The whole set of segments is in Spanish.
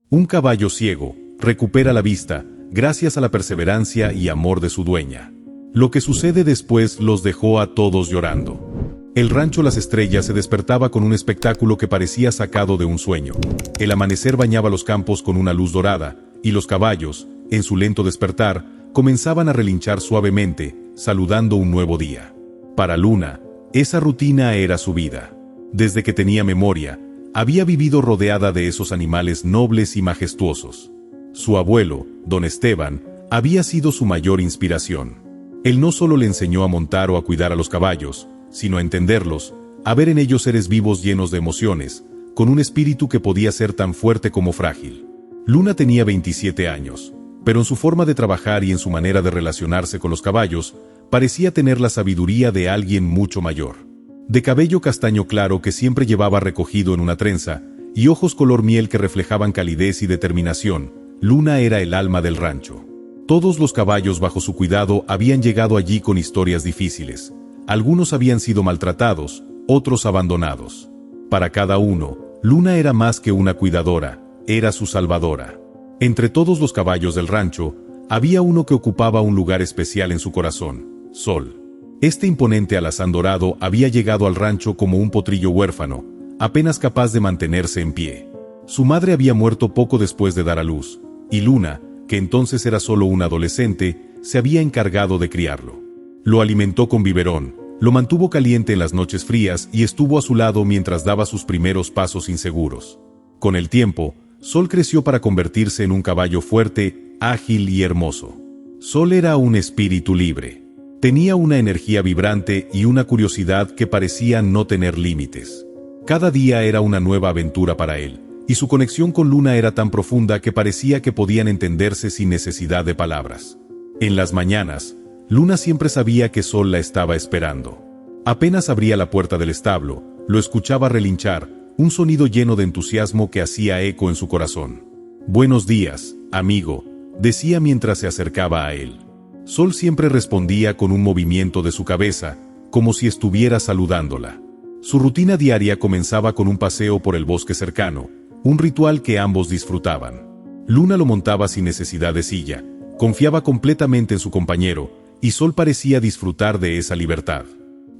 Un caballo ciego recupera la vista gracias a la perseverancia y amor de su dueña. Lo que sucede después los dejó a todos llorando. El rancho Las Estrellas se despertaba con un espectáculo que parecía sacado de un sueño. El amanecer bañaba los campos con una luz dorada, y los caballos, en su lento despertar, comenzaban a relinchar suavemente, saludando un nuevo día. Para Luna, esa rutina era su vida. Desde que tenía memoria, había vivido rodeada de esos animales nobles y majestuosos. Su abuelo, don Esteban, había sido su mayor inspiración. Él no solo le enseñó a montar o a cuidar a los caballos, sino a entenderlos, a ver en ellos seres vivos llenos de emociones, con un espíritu que podía ser tan fuerte como frágil. Luna tenía 27 años, pero en su forma de trabajar y en su manera de relacionarse con los caballos, parecía tener la sabiduría de alguien mucho mayor. De cabello castaño claro que siempre llevaba recogido en una trenza, y ojos color miel que reflejaban calidez y determinación, Luna era el alma del rancho. Todos los caballos bajo su cuidado habían llegado allí con historias difíciles. Algunos habían sido maltratados, otros abandonados. Para cada uno, Luna era más que una cuidadora, era su salvadora. Entre todos los caballos del rancho, había uno que ocupaba un lugar especial en su corazón, Sol. Este imponente alazán dorado había llegado al rancho como un potrillo huérfano, apenas capaz de mantenerse en pie. Su madre había muerto poco después de dar a luz, y Luna, que entonces era solo un adolescente, se había encargado de criarlo. Lo alimentó con biberón, lo mantuvo caliente en las noches frías y estuvo a su lado mientras daba sus primeros pasos inseguros. Con el tiempo, Sol creció para convertirse en un caballo fuerte, ágil y hermoso. Sol era un espíritu libre. Tenía una energía vibrante y una curiosidad que parecían no tener límites. Cada día era una nueva aventura para él, y su conexión con Luna era tan profunda que parecía que podían entenderse sin necesidad de palabras. En las mañanas, Luna siempre sabía que Sol la estaba esperando. Apenas abría la puerta del establo, lo escuchaba relinchar, un sonido lleno de entusiasmo que hacía eco en su corazón. «Buenos días, amigo», decía mientras se acercaba a él. Sol siempre respondía con un movimiento de su cabeza, como si estuviera saludándola. Su rutina diaria comenzaba con un paseo por el bosque cercano, un ritual que ambos disfrutaban. Luna lo montaba sin necesidad de silla, confiaba completamente en su compañero, y Sol parecía disfrutar de esa libertad.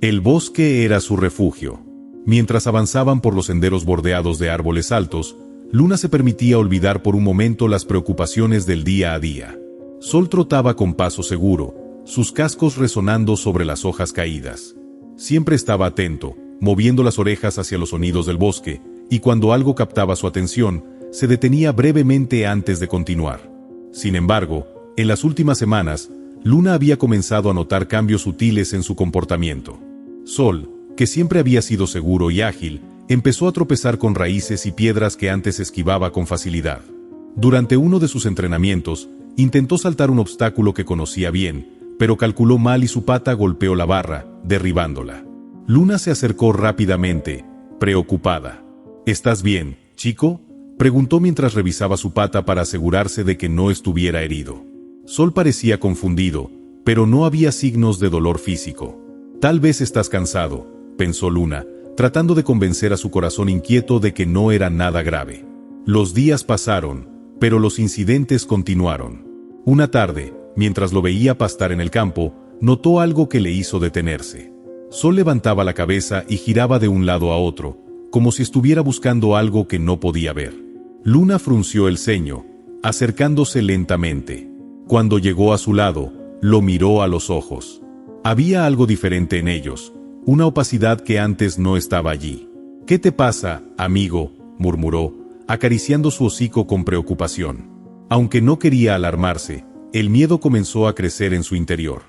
El bosque era su refugio. Mientras avanzaban por los senderos bordeados de árboles altos, Luna se permitía olvidar por un momento las preocupaciones del día a día. Sol trotaba con paso seguro, sus cascos resonando sobre las hojas caídas. Siempre estaba atento, moviendo las orejas hacia los sonidos del bosque, y cuando algo captaba su atención, se detenía brevemente antes de continuar. Sin embargo, en las últimas semanas, Luna había comenzado a notar cambios sutiles en su comportamiento. Sol, que siempre había sido seguro y ágil, empezó a tropezar con raíces y piedras que antes esquivaba con facilidad. Durante uno de sus entrenamientos, intentó saltar un obstáculo que conocía bien, pero calculó mal y su pata golpeó la barra, derribándola. Luna se acercó rápidamente, preocupada. «¿Estás bien, chico?», preguntó mientras revisaba su pata para asegurarse de que no estuviera herido. Sol parecía confundido, pero no había signos de dolor físico. «Tal vez estás cansado», pensó Luna, tratando de convencer a su corazón inquieto de que no era nada grave. Los días pasaron, pero los incidentes continuaron. Una tarde, mientras lo veía pastar en el campo, notó algo que le hizo detenerse. Sol levantaba la cabeza y giraba de un lado a otro, como si estuviera buscando algo que no podía ver. Luna frunció el ceño, acercándose lentamente. Cuando llegó a su lado, lo miró a los ojos. Había algo diferente en ellos, una opacidad que antes no estaba allí. «¿Qué te pasa, amigo?», murmuró, acariciando su hocico con preocupación. Aunque no quería alarmarse, el miedo comenzó a crecer en su interior.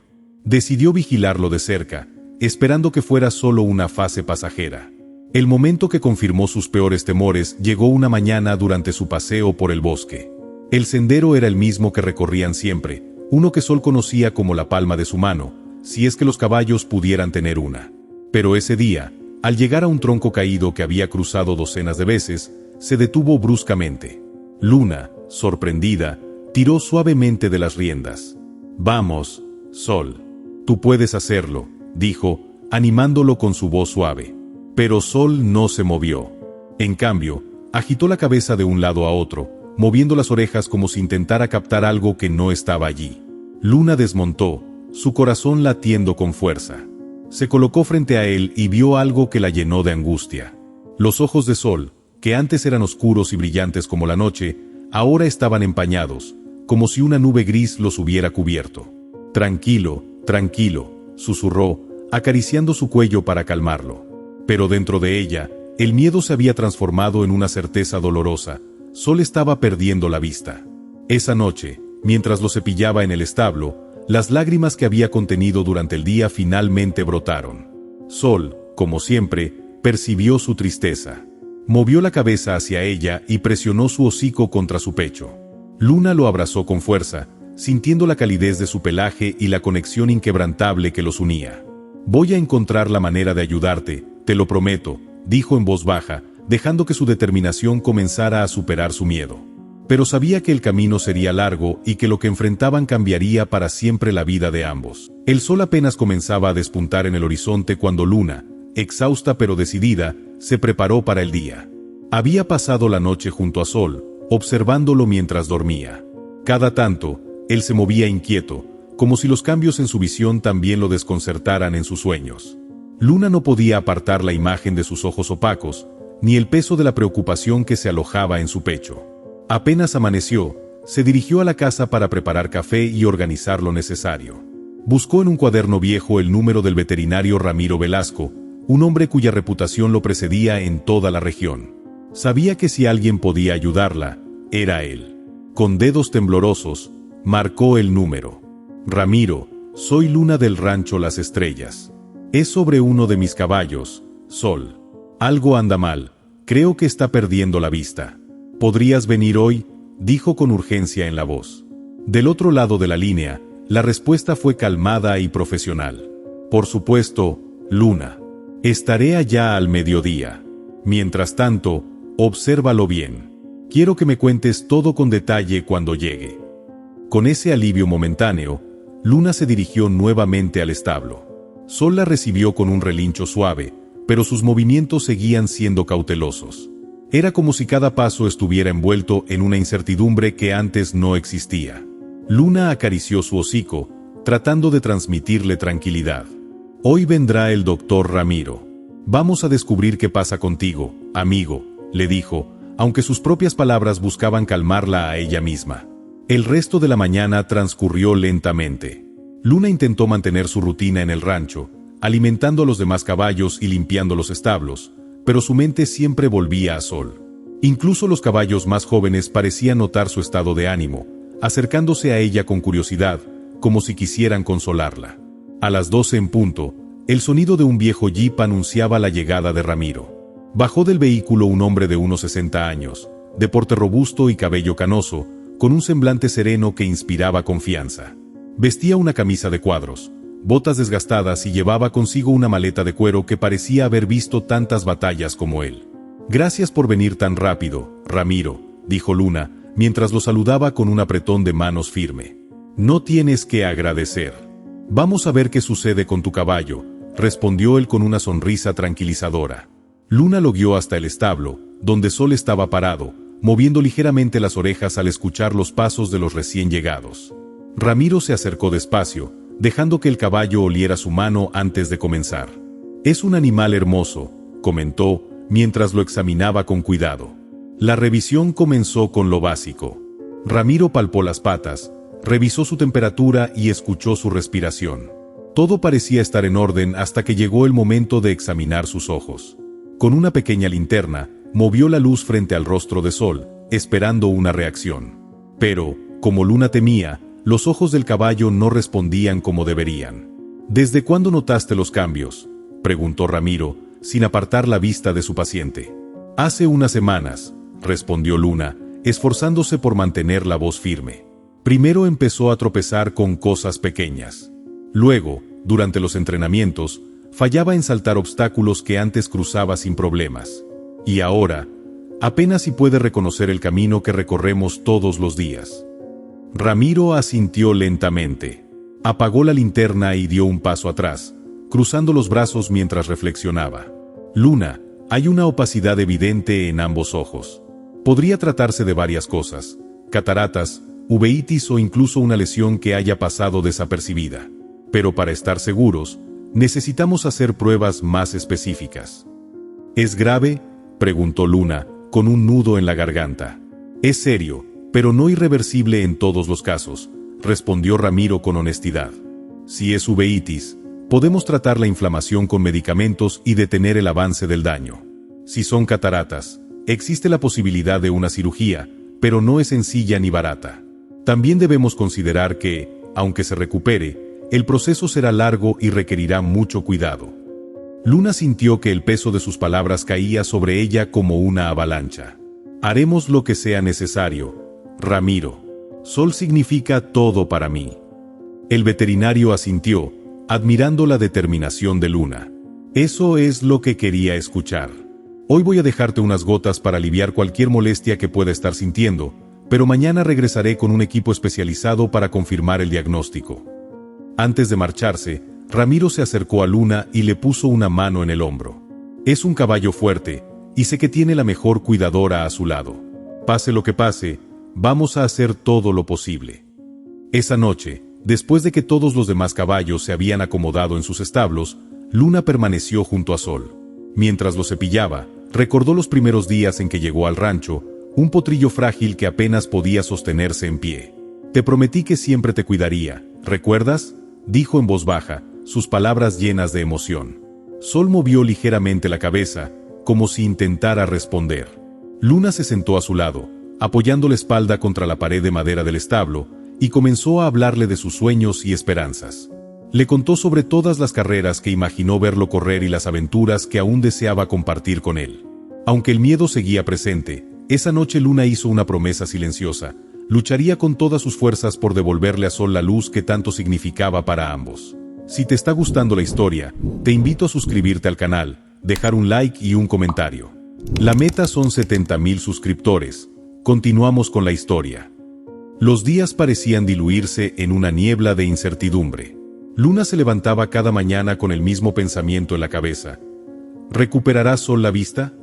Decidió vigilarlo de cerca, esperando que fuera solo una fase pasajera. El momento que confirmó sus peores temores llegó una mañana durante su paseo por el bosque. El sendero era el mismo que recorrían siempre, uno que Sol conocía como la palma de su mano, si es que los caballos pudieran tener una. Pero ese día, al llegar a un tronco caído que había cruzado docenas de veces, se detuvo bruscamente. Luna, sorprendida, tiró suavemente de las riendas. «Vamos, Sol. Tú puedes hacerlo», dijo, animándolo con su voz suave. Pero Sol no se movió. En cambio, agitó la cabeza de un lado a otro, moviendo las orejas como si intentara captar algo que no estaba allí. Luna desmontó, su corazón latiendo con fuerza. Se colocó frente a él y vio algo que la llenó de angustia. Los ojos de Sol, que antes eran oscuros y brillantes como la noche, ahora estaban empañados, como si una nube gris los hubiera cubierto. «Tranquilo, tranquilo», susurró, acariciando su cuello para calmarlo. Pero dentro de ella, el miedo se había transformado en una certeza dolorosa. Sol estaba perdiendo la vista. Esa noche, mientras lo cepillaba en el establo, las lágrimas que había contenido durante el día finalmente brotaron. Sol, como siempre, percibió su tristeza. Movió la cabeza hacia ella y presionó su hocico contra su pecho. Luna lo abrazó con fuerza, sintiendo la calidez de su pelaje y la conexión inquebrantable que los unía. «Voy a encontrar la manera de ayudarte, te lo prometo», dijo en voz baja, dejando que su determinación comenzara a superar su miedo. Pero sabía que el camino sería largo y que lo que enfrentaban cambiaría para siempre la vida de ambos. El sol apenas comenzaba a despuntar en el horizonte cuando Luna, exhausta pero decidida, se preparó para el día. Había pasado la noche junto a Sol, observándolo mientras dormía. Cada tanto, él se movía inquieto, como si los cambios en su visión también lo desconcertaran en sus sueños. Luna no podía apartar la imagen de sus ojos opacos, ni el peso de la preocupación que se alojaba en su pecho. Apenas amaneció, se dirigió a la casa para preparar café y organizar lo necesario. Buscó en un cuaderno viejo el número del veterinario Ramiro Velasco, un hombre cuya reputación lo precedía en toda la región. Sabía que si alguien podía ayudarla, era él. Con dedos temblorosos, marcó el número. «Ramiro, soy Luna del rancho Las Estrellas. Es sobre uno de mis caballos, Sol. Algo anda mal, creo que está perdiendo la vista. ¿Podrías venir hoy?», dijo con urgencia en la voz. Del otro lado de la línea, la respuesta fue calmada y profesional. «Por supuesto, Luna. Estaré allá al mediodía. Mientras tanto, obsérvalo bien. Quiero que me cuentes todo con detalle cuando llegue». Con ese alivio momentáneo, Luna se dirigió nuevamente al establo. Sol la recibió con un relincho suave, pero sus movimientos seguían siendo cautelosos. Era como si cada paso estuviera envuelto en una incertidumbre que antes no existía. Luna acarició su hocico, tratando de transmitirle tranquilidad. «Hoy vendrá el doctor Ramiro. Vamos a descubrir qué pasa contigo, amigo», le dijo, aunque sus propias palabras buscaban calmarla a ella misma. El resto de la mañana transcurrió lentamente. Luna intentó mantener su rutina en el rancho, alimentando a los demás caballos y limpiando los establos, pero su mente siempre volvía a Sol. Incluso los caballos más jóvenes parecían notar su estado de ánimo, acercándose a ella con curiosidad, como si quisieran consolarla. A las 12 en punto, el sonido de un viejo jeep anunciaba la llegada de Ramiro. Bajó del vehículo un hombre de unos 60 años, de porte robusto y cabello canoso, con un semblante sereno que inspiraba confianza. Vestía una camisa de cuadros, botas desgastadas y llevaba consigo una maleta de cuero que parecía haber visto tantas batallas como él. «Gracias por venir tan rápido, Ramiro», dijo Luna, mientras lo saludaba con un apretón de manos firme. «No tienes que agradecer. Vamos a ver qué sucede con tu caballo», respondió él con una sonrisa tranquilizadora. Luna lo guió hasta el establo, donde Sol estaba parado, moviendo ligeramente las orejas al escuchar los pasos de los recién llegados. Ramiro se acercó despacio, dejando que el caballo oliera su mano antes de comenzar. «Es un animal hermoso», comentó, mientras lo examinaba con cuidado. La revisión comenzó con lo básico. Ramiro palpó las patas, revisó su temperatura y escuchó su respiración. Todo parecía estar en orden hasta que llegó el momento de examinar sus ojos. Con una pequeña linterna, movió la luz frente al rostro de Sol, esperando una reacción. Pero, como Luna temía, los ojos del caballo no respondían como deberían. «¿Desde cuándo notaste los cambios?», preguntó Ramiro, sin apartar la vista de su paciente. «Hace unas semanas», respondió Luna, esforzándose por mantener la voz firme. Primero empezó a tropezar con cosas pequeñas. Luego, durante los entrenamientos, fallaba en saltar obstáculos que antes cruzaba sin problemas. Y ahora, apenas si puede reconocer el camino que recorremos todos los días». Ramiro asintió lentamente. Apagó la linterna y dio un paso atrás, cruzando los brazos mientras reflexionaba. «Luna, hay una opacidad evidente en ambos ojos. Podría tratarse de varias cosas: cataratas, uveitis o incluso una lesión que haya pasado desapercibida. Pero para estar seguros, necesitamos hacer pruebas más específicas. ¿Es grave?, preguntó Luna, con un nudo en la garganta. Es serio, pero no irreversible en todos los casos, respondió Ramiro con honestidad. Si es uveitis, podemos tratar la inflamación con medicamentos y detener el avance del daño. Si son cataratas, existe la posibilidad de una cirugía, pero no es sencilla ni barata. También debemos considerar que, aunque se recupere, el proceso será largo y requerirá mucho cuidado. Luna sintió que el peso de sus palabras caía sobre ella como una avalancha. Haremos lo que sea necesario, Ramiro. Sol significa todo para mí. El veterinario asintió, admirando la determinación de Luna. Eso es lo que quería escuchar. Hoy voy a dejarte unas gotas para aliviar cualquier molestia que pueda estar sintiendo, pero mañana regresaré con un equipo especializado para confirmar el diagnóstico. Antes de marcharse, Ramiro se acercó a Luna y le puso una mano en el hombro. Es un caballo fuerte, y sé que tiene la mejor cuidadora a su lado. Pase lo que pase, vamos a hacer todo lo posible. Esa noche, después de que todos los demás caballos se habían acomodado en sus establos, Luna permaneció junto a Sol. Mientras lo cepillaba, recordó los primeros días en que llegó al rancho, un potrillo frágil que apenas podía sostenerse en pie. Te prometí que siempre te cuidaría, ¿recuerdas?, dijo en voz baja, sus palabras llenas de emoción. Sol movió ligeramente la cabeza, como si intentara responder. Luna se sentó a su lado, apoyando la espalda contra la pared de madera del establo, y comenzó a hablarle de sus sueños y esperanzas. Le contó sobre todas las carreras que imaginó verlo correr y las aventuras que aún deseaba compartir con él. Aunque el miedo seguía presente, esa noche Luna hizo una promesa silenciosa: lucharía con todas sus fuerzas por devolverle a Sol la luz que tanto significaba para ambos. Si te está gustando la historia, te invito a suscribirte al canal, dejar un like y un comentario. La meta son 70.000 suscriptores. Continuamos con la historia. Los días parecían diluirse en una niebla de incertidumbre. Luna se levantaba cada mañana con el mismo pensamiento en la cabeza. ¿Recuperará Sol la vista?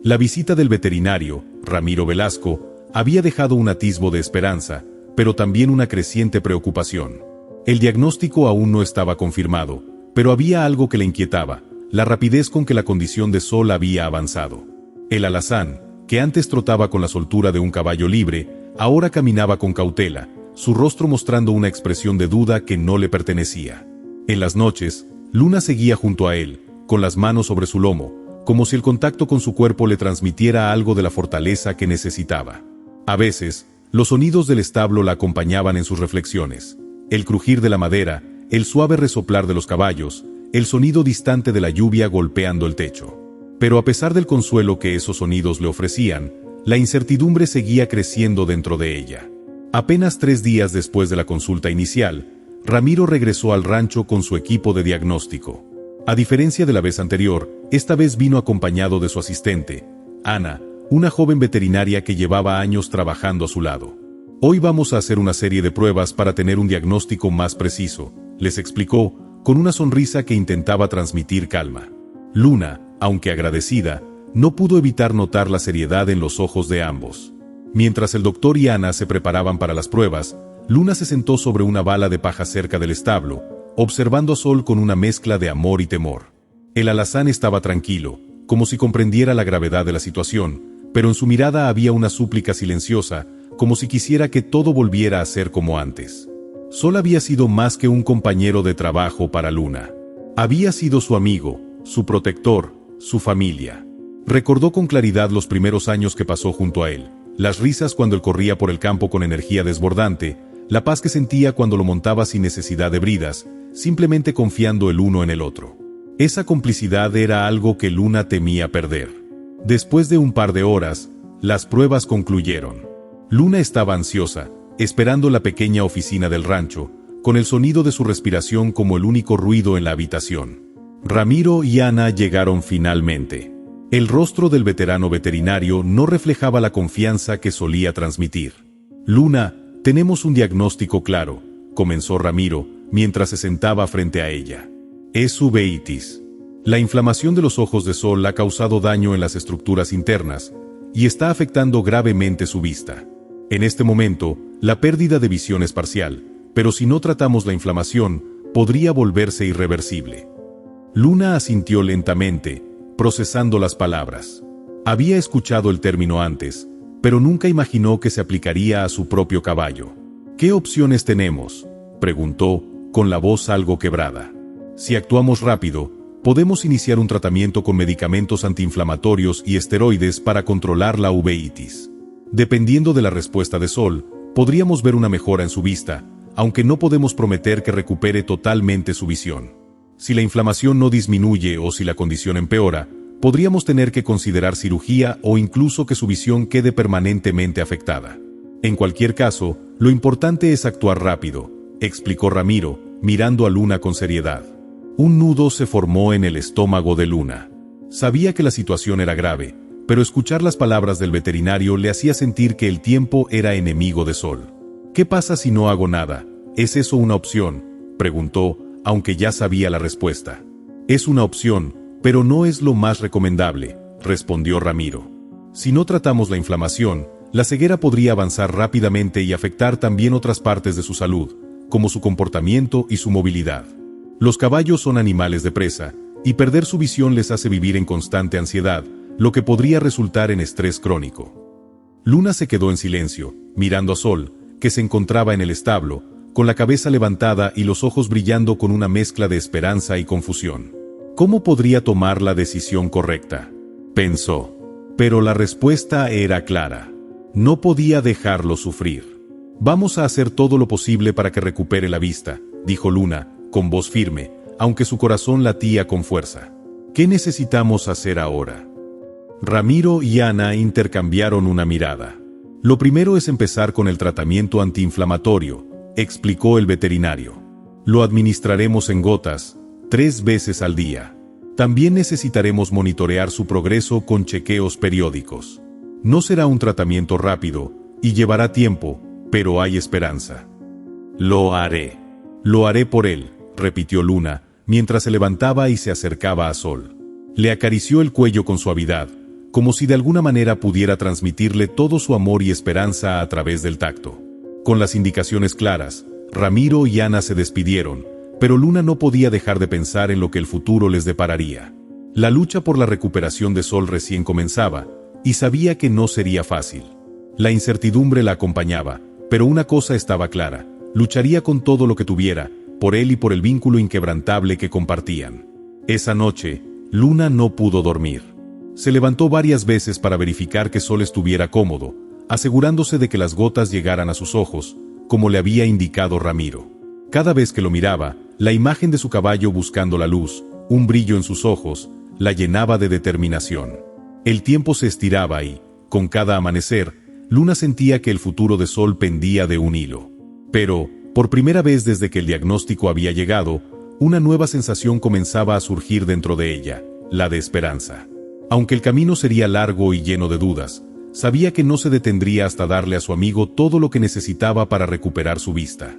La visita del veterinario, Ramiro Velasco, había dejado un atisbo de esperanza, pero también una creciente preocupación. El diagnóstico aún no estaba confirmado, pero había algo que le inquietaba: la rapidez con que la condición de Sol había avanzado. El alazán, que antes trotaba con la soltura de un caballo libre, ahora caminaba con cautela, su rostro mostrando una expresión de duda que no le pertenecía. En las noches, Luna seguía junto a él, con las manos sobre su lomo, como si el contacto con su cuerpo le transmitiera algo de la fortaleza que necesitaba. A veces, los sonidos del establo la acompañaban en sus reflexiones: el crujir de la madera, el suave resoplar de los caballos, el sonido distante de la lluvia golpeando el techo. Pero a pesar del consuelo que esos sonidos le ofrecían, la incertidumbre seguía creciendo dentro de ella. Apenas 3 días después de la consulta inicial, Ramiro regresó al rancho con su equipo de diagnóstico. A diferencia de la vez anterior, esta vez vino acompañado de su asistente, Ana, una joven veterinaria que llevaba años trabajando a su lado. Hoy vamos a hacer una serie de pruebas para tener un diagnóstico más preciso, les explicó, con una sonrisa que intentaba transmitir calma. Luna, aunque agradecida, no pudo evitar notar la seriedad en los ojos de ambos. Mientras el doctor y Ana se preparaban para las pruebas, Luna se sentó sobre una bala de paja cerca del establo, observando a Sol con una mezcla de amor y temor. El alazán estaba tranquilo, como si comprendiera la gravedad de la situación, pero en su mirada había una súplica silenciosa, como si quisiera que todo volviera a ser como antes. Sol había sido más que un compañero de trabajo para Luna. Había sido su amigo, su protector, su familia. Recordó con claridad los primeros años que pasó junto a él, las risas cuando él corría por el campo con energía desbordante, la paz que sentía cuando lo montaba sin necesidad de bridas, simplemente confiando el uno en el otro. Esa complicidad era algo que Luna temía perder. Después de un par de horas, las pruebas concluyeron. Luna estaba ansiosa, esperando la pequeña oficina del rancho, con el sonido de su respiración como el único ruido en la habitación. Ramiro y Ana llegaron finalmente. El rostro del veterano veterinario no reflejaba la confianza que solía transmitir. Luna, tenemos un diagnóstico claro, comenzó Ramiro, mientras se sentaba frente a ella. Es uveitis. La inflamación de los ojos de Sol ha causado daño en las estructuras internas, y está afectando gravemente su vista. En este momento, la pérdida de visión es parcial, pero si no tratamos la inflamación, podría volverse irreversible. Luna asintió lentamente, procesando las palabras. Había escuchado el término antes, pero nunca imaginó que se aplicaría a su propio caballo. ¿Qué opciones tenemos?, preguntó, con la voz algo quebrada. Si actuamos rápido, podemos iniciar un tratamiento con medicamentos antiinflamatorios y esteroides para controlar la uveitis. Dependiendo de la respuesta de Sol, podríamos ver una mejora en su vista, aunque no podemos prometer que recupere totalmente su visión. Si la inflamación no disminuye o si la condición empeora, podríamos tener que considerar cirugía o incluso que su visión quede permanentemente afectada. En cualquier caso, lo importante es actuar rápido, explicó Ramiro, mirando a Luna con seriedad. Un nudo se formó en el estómago de Luna. Sabía que la situación era grave, pero escuchar las palabras del veterinario le hacía sentir que el tiempo era enemigo de Sol. ¿Qué pasa si no hago nada? ¿Es eso una opción?, preguntó, aunque ya sabía la respuesta. Es una opción, pero no es lo más recomendable, respondió Ramiro. Si no tratamos la inflamación, la ceguera podría avanzar rápidamente y afectar también otras partes de su salud, como su comportamiento y su movilidad. Los caballos son animales de presa, y perder su visión les hace vivir en constante ansiedad, lo que podría resultar en estrés crónico. Luna se quedó en silencio, mirando a Sol, que se encontraba en el establo, con la cabeza levantada y los ojos brillando con una mezcla de esperanza y confusión. ¿Cómo podría tomar la decisión correcta?, pensó. Pero la respuesta era clara. No podía dejarlo sufrir. Vamos a hacer todo lo posible para que recupere la vista, dijo Luna, con voz firme, aunque su corazón latía con fuerza. ¿Qué necesitamos hacer ahora? Ramiro y Ana intercambiaron una mirada. Lo primero es empezar con el tratamiento antiinflamatorio, explicó el veterinario. Lo administraremos en gotas, 3 veces al día. También necesitaremos monitorear su progreso con chequeos periódicos. No será un tratamiento rápido, y llevará tiempo, pero hay esperanza. Lo haré. Lo haré por él, repitió Luna, mientras se levantaba y se acercaba a Sol. Le acarició el cuello con suavidad, como si de alguna manera pudiera transmitirle todo su amor y esperanza a través del tacto. Con las indicaciones claras, Ramiro y Ana se despidieron, pero Luna no podía dejar de pensar en lo que el futuro les depararía. La lucha por la recuperación de Sol recién comenzaba, y sabía que no sería fácil. La incertidumbre la acompañaba, pero una cosa estaba clara: lucharía con todo lo que tuviera, por él y por el vínculo inquebrantable que compartían. Esa noche, Luna no pudo dormir. Se levantó varias veces para verificar que Sol estuviera cómodo, asegurándose de que las gotas llegaran a sus ojos, como le había indicado Ramiro. Cada vez que lo miraba, la imagen de su caballo buscando la luz, un brillo en sus ojos, la llenaba de determinación. El tiempo se estiraba y, con cada amanecer, Luna sentía que el futuro de Sol pendía de un hilo. Pero, por primera vez desde que el diagnóstico había llegado, una nueva sensación comenzaba a surgir dentro de ella, la de esperanza. Aunque el camino sería largo y lleno de dudas, sabía que no se detendría hasta darle a su amigo todo lo que necesitaba para recuperar su vista.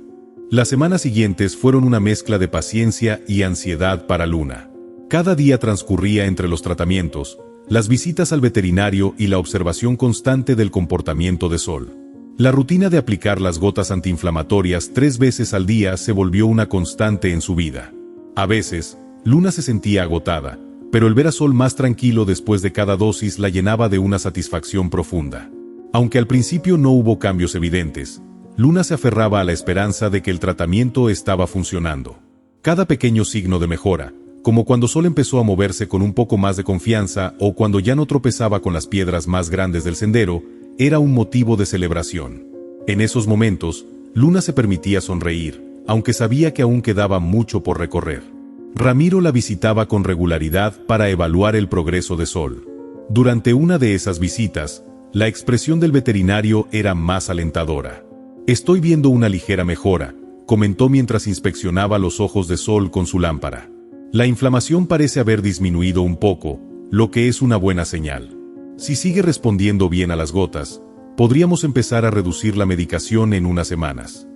Las semanas siguientes fueron una mezcla de paciencia y ansiedad para Luna. Cada día transcurría entre los tratamientos, las visitas al veterinario y la observación constante del comportamiento de Sol. La rutina de aplicar las gotas antiinflamatorias 3 veces al día se volvió una constante en su vida. A veces, Luna se sentía agotada, pero el ver a Sol más tranquilo después de cada dosis la llenaba de una satisfacción profunda. Aunque al principio no hubo cambios evidentes, Luna se aferraba a la esperanza de que el tratamiento estaba funcionando. Cada pequeño signo de mejora, como cuando Sol empezó a moverse con un poco más de confianza o cuando ya no tropezaba con las piedras más grandes del sendero, era un motivo de celebración. En esos momentos, Luna se permitía sonreír, aunque sabía que aún quedaba mucho por recorrer. Ramiro la visitaba con regularidad para evaluar el progreso de Sol. Durante una de esas visitas, la expresión del veterinario era más alentadora. «Estoy viendo una ligera mejora», comentó mientras inspeccionaba los ojos de Sol con su lámpara. «La inflamación parece haber disminuido un poco, lo que es una buena señal. Si sigue respondiendo bien a las gotas, podríamos empezar a reducir la medicación en unas semanas».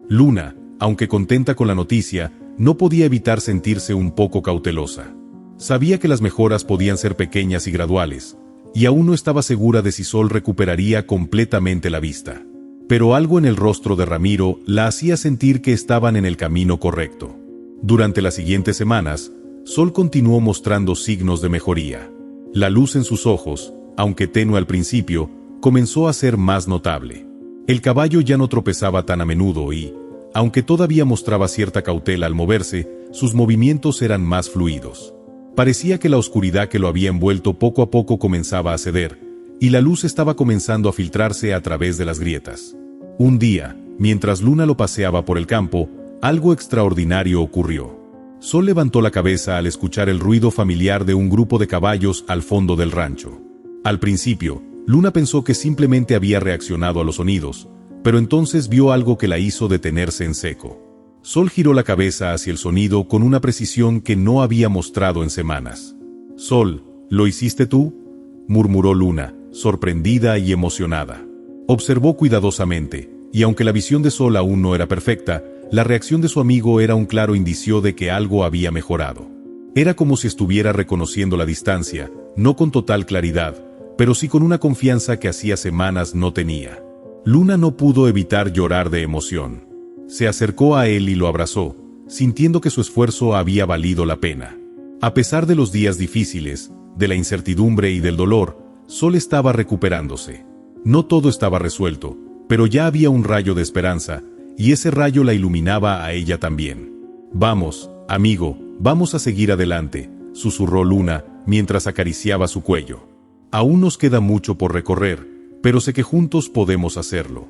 Luna, aunque contenta con la noticia, no podía evitar sentirse un poco cautelosa. Sabía que las mejoras podían ser pequeñas y graduales, y aún no estaba segura de si Sol recuperaría completamente la vista. Pero algo en el rostro de Ramiro la hacía sentir que estaban en el camino correcto. Durante las siguientes semanas, Sol continuó mostrando signos de mejoría. La luz en sus ojos, aunque tenue al principio, comenzó a ser más notable. El caballo ya no tropezaba tan a menudo y, aunque todavía mostraba cierta cautela al moverse, sus movimientos eran más fluidos. Parecía que la oscuridad que lo había envuelto poco a poco comenzaba a ceder, y la luz estaba comenzando a filtrarse a través de las grietas. Un día, mientras Luna lo paseaba por el campo, algo extraordinario ocurrió. Sol levantó la cabeza al escuchar el ruido familiar de un grupo de caballos al fondo del rancho. Al principio, Luna pensó que simplemente había reaccionado a los sonidos, pero entonces vio algo que la hizo detenerse en seco. Sol giró la cabeza hacia el sonido con una precisión que no había mostrado en semanas. «Sol, ¿lo hiciste tú?», murmuró Luna, sorprendida y emocionada. Observó cuidadosamente, y aunque la visión de Sol aún no era perfecta, la reacción de su amigo era un claro indicio de que algo había mejorado. Era como si estuviera reconociendo la distancia, no con total claridad, pero sí con una confianza que hacía semanas no tenía. Luna no pudo evitar llorar de emoción. Se acercó a él y lo abrazó, sintiendo que su esfuerzo había valido la pena. A pesar de los días difíciles, de la incertidumbre y del dolor, Sol estaba recuperándose. No todo estaba resuelto, pero ya había un rayo de esperanza, y ese rayo la iluminaba a ella también. «Vamos, amigo, vamos a seguir adelante», susurró Luna mientras acariciaba su cuello. «Aún nos queda mucho por recorrer, pero sé que juntos podemos hacerlo».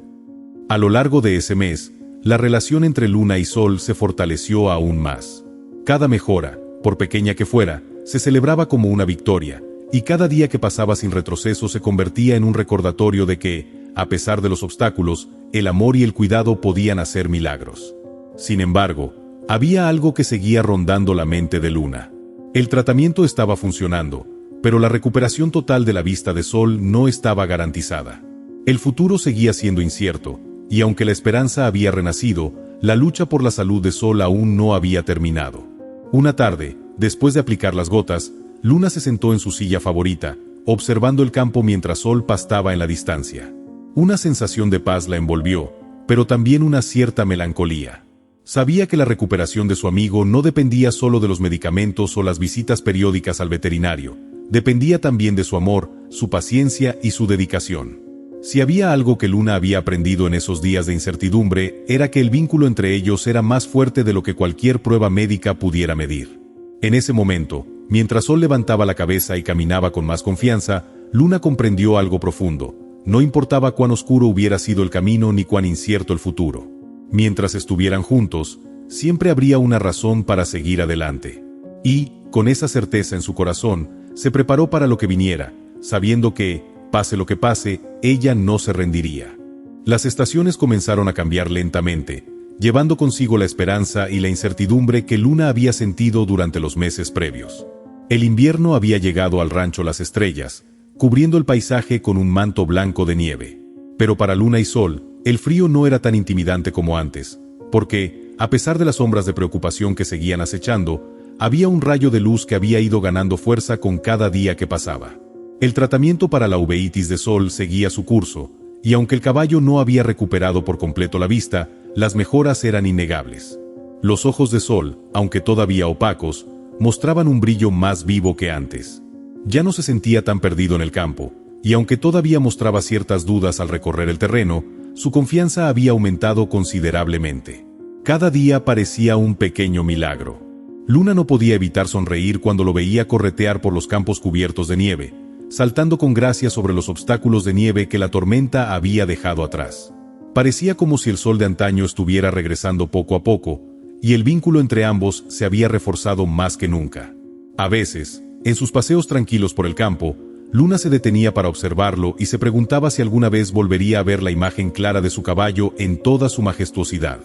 A lo largo de ese mes, la relación entre Luna y Sol se fortaleció aún más. Cada mejora, por pequeña que fuera, se celebraba como una victoria, y cada día que pasaba sin retroceso se convertía en un recordatorio de que, a pesar de los obstáculos, el amor y el cuidado podían hacer milagros. Sin embargo, había algo que seguía rondando la mente de Luna. El tratamiento estaba funcionando, pero la recuperación total de la vista de Sol no estaba garantizada. El futuro seguía siendo incierto, y aunque la esperanza había renacido, la lucha por la salud de Sol aún no había terminado. Una tarde, después de aplicar las gotas, Luna se sentó en su silla favorita, observando el campo mientras Sol pastaba en la distancia. Una sensación de paz la envolvió, pero también una cierta melancolía. Sabía que la recuperación de su amigo no dependía solo de los medicamentos o las visitas periódicas al veterinario, dependía también de su amor, su paciencia y su dedicación. Si había algo que Luna había aprendido en esos días de incertidumbre, era que el vínculo entre ellos era más fuerte de lo que cualquier prueba médica pudiera medir. En ese momento, mientras Sol levantaba la cabeza y caminaba con más confianza, Luna comprendió algo profundo. No importaba cuán oscuro hubiera sido el camino ni cuán incierto el futuro. Mientras estuvieran juntos, siempre habría una razón para seguir adelante. Y, con esa certeza en su corazón, se preparó para lo que viniera, sabiendo que, pase lo que pase, ella no se rendiría. Las estaciones comenzaron a cambiar lentamente, llevando consigo la esperanza y la incertidumbre que Luna había sentido durante los meses previos. El invierno había llegado al rancho Las Estrellas, cubriendo el paisaje con un manto blanco de nieve. Pero para Luna y Sol, el frío no era tan intimidante como antes, porque, a pesar de las sombras de preocupación que seguían acechando, había un rayo de luz que había ido ganando fuerza con cada día que pasaba. El tratamiento para la uveitis de Sol seguía su curso, y aunque el caballo no había recuperado por completo la vista, las mejoras eran innegables. Los ojos de Sol, aunque todavía opacos, mostraban un brillo más vivo que antes. Ya no se sentía tan perdido en el campo, y aunque todavía mostraba ciertas dudas al recorrer el terreno, su confianza había aumentado considerablemente. Cada día parecía un pequeño milagro. Luna no podía evitar sonreír cuando lo veía corretear por los campos cubiertos de nieve, saltando con gracia sobre los obstáculos de nieve que la tormenta había dejado atrás. Parecía como si el Sol de antaño estuviera regresando poco a poco, y el vínculo entre ambos se había reforzado más que nunca. A veces, en sus paseos tranquilos por el campo, Luna se detenía para observarlo y se preguntaba si alguna vez volvería a ver la imagen clara de su caballo en toda su majestuosidad.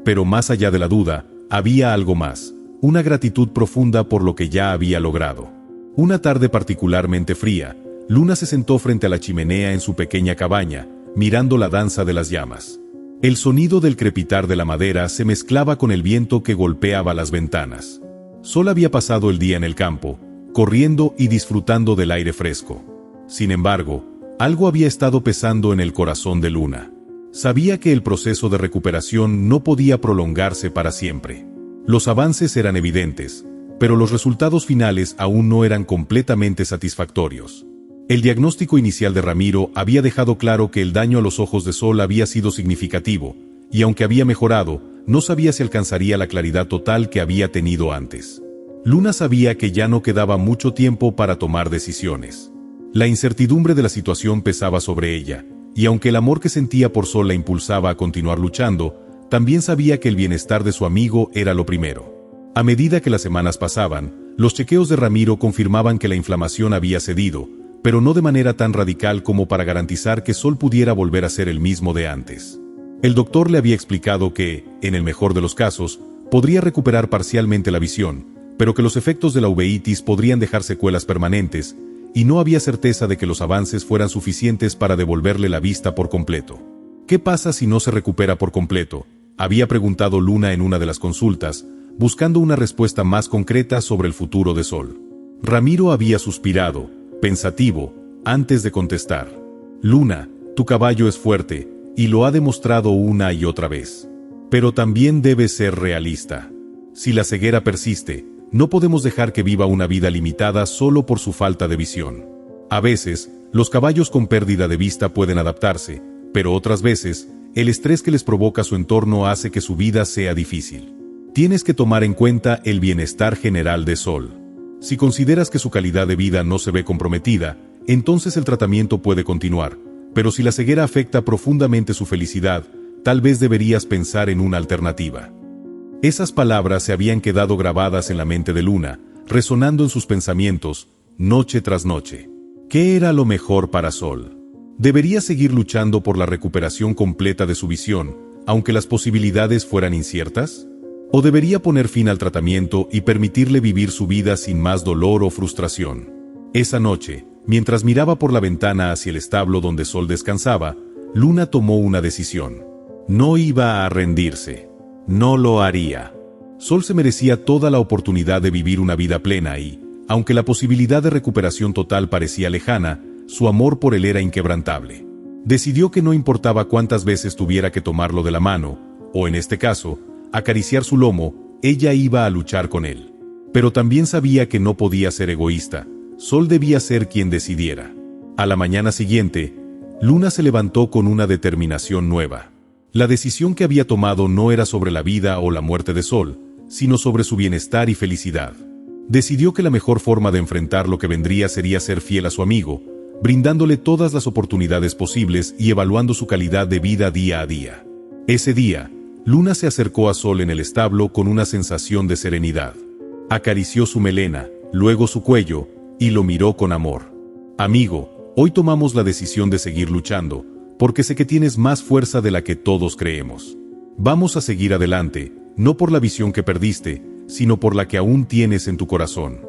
Pero más allá de la duda, había algo más, una gratitud profunda por lo que ya había logrado. Una tarde particularmente fría, Luna se sentó frente a la chimenea en su pequeña cabaña, mirando la danza de las llamas. El sonido del crepitar de la madera se mezclaba con el viento que golpeaba las ventanas. Sol había pasado el día en el campo, corriendo y disfrutando del aire fresco. Sin embargo, algo había estado pesando en el corazón de Luna. Sabía que el proceso de recuperación no podía prolongarse para siempre. Los avances eran evidentes, pero los resultados finales aún no eran completamente satisfactorios. El diagnóstico inicial de Ramiro había dejado claro que el daño a los ojos de Sol había sido significativo, y aunque había mejorado, no sabía si alcanzaría la claridad total que había tenido antes. Luna sabía que ya no quedaba mucho tiempo para tomar decisiones. La incertidumbre de la situación pesaba sobre ella, y aunque el amor que sentía por Sol la impulsaba a continuar luchando, también sabía que el bienestar de su amigo era lo primero. A medida que las semanas pasaban, los chequeos de Ramiro confirmaban que la inflamación había cedido, pero no de manera tan radical como para garantizar que Sol pudiera volver a ser el mismo de antes. El doctor le había explicado que, en el mejor de los casos, podría recuperar parcialmente la visión, pero que los efectos de la uveitis podrían dejar secuelas permanentes, y no había certeza de que los avances fueran suficientes para devolverle la vista por completo. ¿Qué pasa si no se recupera por completo?, había preguntado Luna en una de las consultas, buscando una respuesta más concreta sobre el futuro de Sol. Ramiro había suspirado, pensativo, antes de contestar. Luna, tu caballo es fuerte, y lo ha demostrado una y otra vez. Pero también debe ser realista. Si la ceguera persiste, no podemos dejar que viva una vida limitada solo por su falta de visión. A veces, los caballos con pérdida de vista pueden adaptarse, pero otras veces, el estrés que les provoca su entorno hace que su vida sea difícil. Tienes que tomar en cuenta el bienestar general de Sol. Si consideras que su calidad de vida no se ve comprometida, entonces el tratamiento puede continuar, pero si la ceguera afecta profundamente su felicidad, tal vez deberías pensar en una alternativa. Esas palabras se habían quedado grabadas en la mente de Luna, resonando en sus pensamientos, noche tras noche. ¿Qué era lo mejor para Sol? ¿Debería seguir luchando por la recuperación completa de su visión, aunque las posibilidades fueran inciertas? ¿O debería poner fin al tratamiento y permitirle vivir su vida sin más dolor o frustración? Esa noche, mientras miraba por la ventana hacia el establo donde Sol descansaba, Luna tomó una decisión. No iba a rendirse. No lo haría. Sol se merecía toda la oportunidad de vivir una vida plena y, aunque la posibilidad de recuperación total parecía lejana, su amor por él era inquebrantable. Decidió que no importaba cuántas veces tuviera que tomarlo de la mano, o en este caso, acariciar su lomo, ella iba a luchar con él. Pero también sabía que no podía ser egoísta. Sol debía ser quien decidiera. A la mañana siguiente, Luna se levantó con una determinación nueva. La decisión que había tomado no era sobre la vida o la muerte de Sol, sino sobre su bienestar y felicidad. Decidió que la mejor forma de enfrentar lo que vendría sería ser fiel a su amigo, brindándole todas las oportunidades posibles y evaluando su calidad de vida día a día. Ese día, Luna se acercó a Sol en el establo con una sensación de serenidad. Acarició su melena, luego su cuello, y lo miró con amor. Amigo, hoy tomamos la decisión de seguir luchando, porque sé que tienes más fuerza de la que todos creemos. Vamos a seguir adelante, no por la visión que perdiste, sino por la que aún tienes en tu corazón.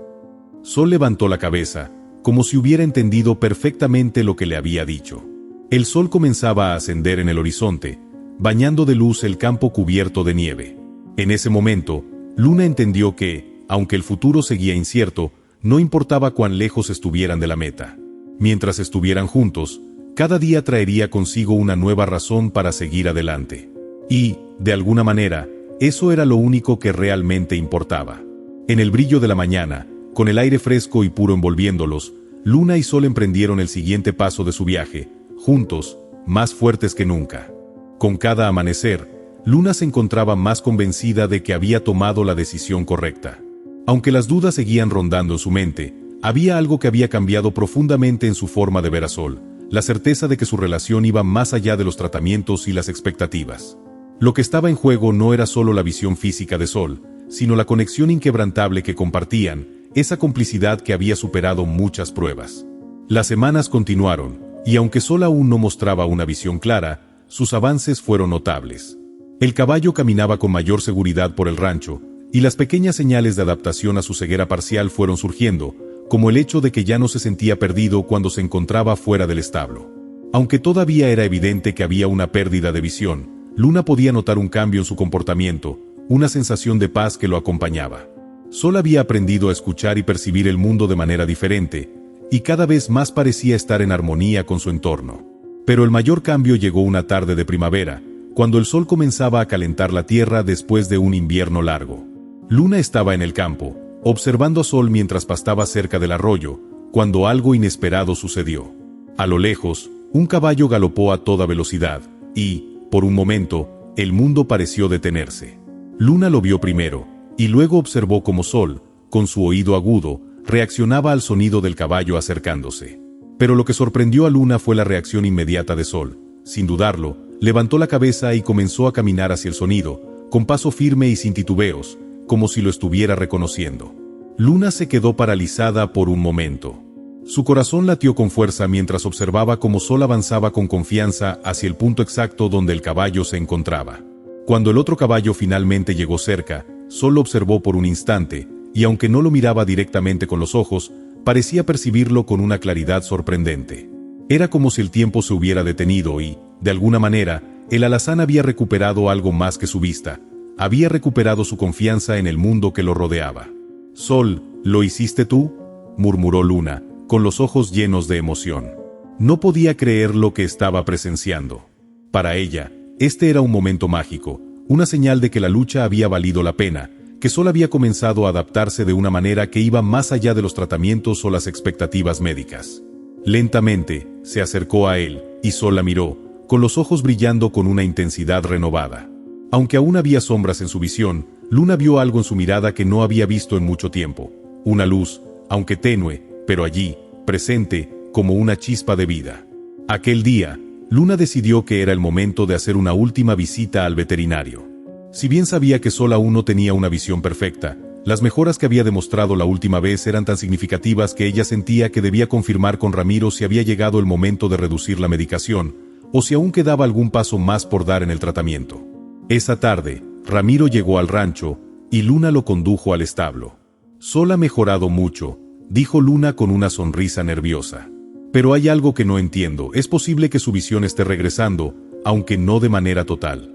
Sol levantó la cabeza, como si hubiera entendido perfectamente lo que le había dicho. El sol comenzaba a ascender en el horizonte, bañando de luz el campo cubierto de nieve. En ese momento, Luna entendió que, aunque el futuro seguía incierto, no importaba cuán lejos estuvieran de la meta. Mientras estuvieran juntos, cada día traería consigo una nueva razón para seguir adelante. Y, de alguna manera, eso era lo único que realmente importaba. En el brillo de la mañana, con el aire fresco y puro envolviéndolos, Luna y Sol emprendieron el siguiente paso de su viaje, juntos, más fuertes que nunca. Con cada amanecer, Luna se encontraba más convencida de que había tomado la decisión correcta. Aunque las dudas seguían rondando en su mente, había algo que había cambiado profundamente en su forma de ver a Sol, la certeza de que su relación iba más allá de los tratamientos y las expectativas. Lo que estaba en juego no era solo la visión física de Sol, sino la conexión inquebrantable que compartían, esa complicidad que había superado muchas pruebas. Las semanas continuaron, y aunque Sol aún no mostraba una visión clara, sus avances fueron notables. El caballo caminaba con mayor seguridad por el rancho, y las pequeñas señales de adaptación a su ceguera parcial fueron surgiendo, como el hecho de que ya no se sentía perdido cuando se encontraba fuera del establo. Aunque todavía era evidente que había una pérdida de visión, Luna podía notar un cambio en su comportamiento, una sensación de paz que lo acompañaba. Sol había aprendido a escuchar y percibir el mundo de manera diferente, y cada vez más parecía estar en armonía con su entorno. Pero el mayor cambio llegó una tarde de primavera, cuando el sol comenzaba a calentar la tierra después de un invierno largo. Luna estaba en el campo, observando a Sol mientras pastaba cerca del arroyo, cuando algo inesperado sucedió. A lo lejos, un caballo galopó a toda velocidad, y, por un momento, el mundo pareció detenerse. Luna lo vio primero, y luego observó cómo Sol, con su oído agudo, reaccionaba al sonido del caballo acercándose. Pero lo que sorprendió a Luna fue la reacción inmediata de Sol. Sin dudarlo, levantó la cabeza y comenzó a caminar hacia el sonido, con paso firme y sin titubeos, como si lo estuviera reconociendo. Luna se quedó paralizada por un momento. Su corazón latió con fuerza mientras observaba cómo Sol avanzaba con confianza hacia el punto exacto donde el caballo se encontraba. Cuando el otro caballo finalmente llegó cerca, Sol lo observó por un instante, y aunque no lo miraba directamente con los ojos, parecía percibirlo con una claridad sorprendente. Era como si el tiempo se hubiera detenido y, de alguna manera, el alazán había recuperado algo más que su vista. Había recuperado su confianza en el mundo que lo rodeaba. «Sol, ¿lo hiciste tú?», murmuró Luna, con los ojos llenos de emoción. No podía creer lo que estaba presenciando. Para ella, este era un momento mágico, una señal de que la lucha había valido la pena, que Sol había comenzado a adaptarse de una manera que iba más allá de los tratamientos o las expectativas médicas. Lentamente, se acercó a él, y Sol la miró, con los ojos brillando con una intensidad renovada. Aunque aún había sombras en su visión, Luna vio algo en su mirada que no había visto en mucho tiempo. Una luz, aunque tenue, pero allí, presente, como una chispa de vida. Aquel día, Luna decidió que era el momento de hacer una última visita al veterinario. Si bien sabía que Sol aún no tenía una visión perfecta, las mejoras que había demostrado la última vez eran tan significativas que ella sentía que debía confirmar con Ramiro si había llegado el momento de reducir la medicación, o si aún quedaba algún paso más por dar en el tratamiento. Esa tarde, Ramiro llegó al rancho, y Luna lo condujo al establo. «Sol ha mejorado mucho», dijo Luna con una sonrisa nerviosa. «Pero hay algo que no entiendo, es posible que su visión esté regresando, aunque no de manera total».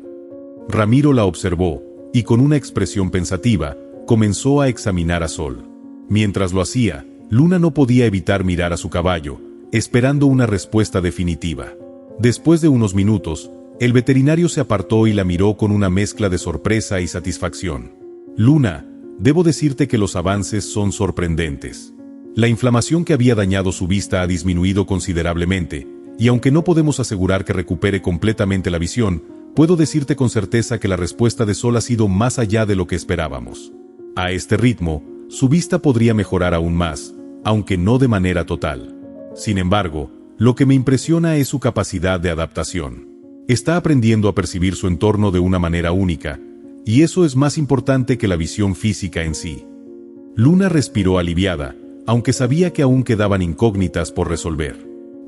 Ramiro la observó, y con una expresión pensativa, comenzó a examinar a Sol. Mientras lo hacía, Luna no podía evitar mirar a su caballo, esperando una respuesta definitiva. Después de unos minutos, el veterinario se apartó y la miró con una mezcla de sorpresa y satisfacción. «Luna, debo decirte que los avances son sorprendentes. La inflamación que había dañado su vista ha disminuido considerablemente, y aunque no podemos asegurar que recupere completamente la visión, puedo decirte con certeza que la respuesta de Sol ha sido más allá de lo que esperábamos. A este ritmo, su vista podría mejorar aún más, aunque no de manera total. Sin embargo, lo que me impresiona es su capacidad de adaptación. Está aprendiendo a percibir su entorno de una manera única, y eso es más importante que la visión física en sí». Luna respiró aliviada, aunque sabía que aún quedaban incógnitas por resolver.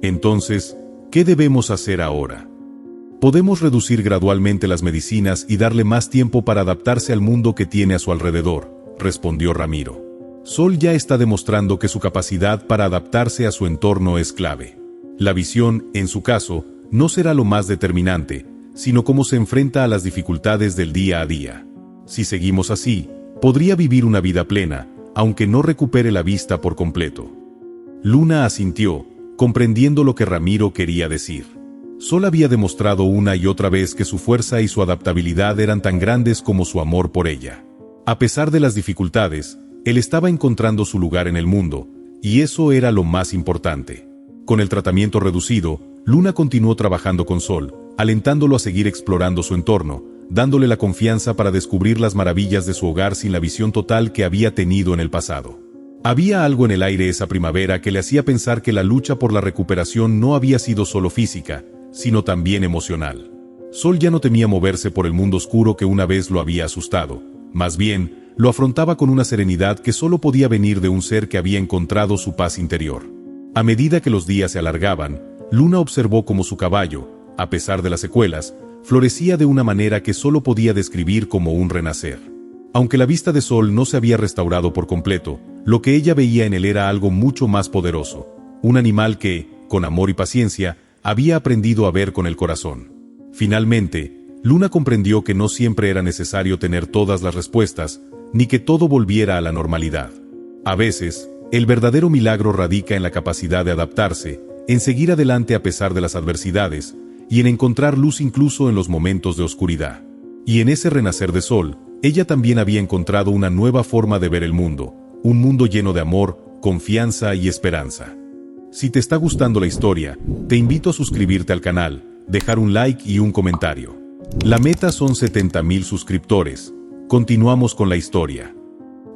«Entonces, ¿qué debemos hacer ahora?». «Podemos reducir gradualmente las medicinas y darle más tiempo para adaptarse al mundo que tiene a su alrededor», respondió Ramiro. «Sol ya está demostrando que su capacidad para adaptarse a su entorno es clave. La visión, en su caso, no será lo más determinante, sino cómo se enfrenta a las dificultades del día a día. Si seguimos así, podría vivir una vida plena, aunque no recupere la vista por completo». Luna asintió, comprendiendo lo que Ramiro quería decir. Sol había demostrado una y otra vez que su fuerza y su adaptabilidad eran tan grandes como su amor por ella. A pesar de las dificultades, él estaba encontrando su lugar en el mundo, y eso era lo más importante. Con el tratamiento reducido, Luna continuó trabajando con Sol, alentándolo a seguir explorando su entorno, dándole la confianza para descubrir las maravillas de su hogar sin la visión total que había tenido en el pasado. Había algo en el aire esa primavera que le hacía pensar que la lucha por la recuperación no había sido solo física, sino también emocional. Sol ya no temía moverse por el mundo oscuro que una vez lo había asustado. Más bien, lo afrontaba con una serenidad que solo podía venir de un ser que había encontrado su paz interior. A medida que los días se alargaban, Luna observó cómo su caballo, a pesar de las secuelas, florecía de una manera que solo podía describir como un renacer. Aunque la vista de Sol no se había restaurado por completo, lo que ella veía en él era algo mucho más poderoso, un animal que, con amor y paciencia, había aprendido a ver con el corazón. Finalmente, Luna comprendió que no siempre era necesario tener todas las respuestas, ni que todo volviera a la normalidad. A veces, El verdadero milagro radica en la capacidad de adaptarse, en seguir adelante a pesar de las adversidades, y en encontrar luz incluso en los momentos de oscuridad. Y en ese renacer de sol, ella también había encontrado una nueva forma de ver el mundo, un mundo lleno de amor, confianza y esperanza. Si te está gustando la historia, te invito a suscribirte al canal, dejar un like y un comentario. La meta son 70,000 suscriptores. Continuamos con la historia.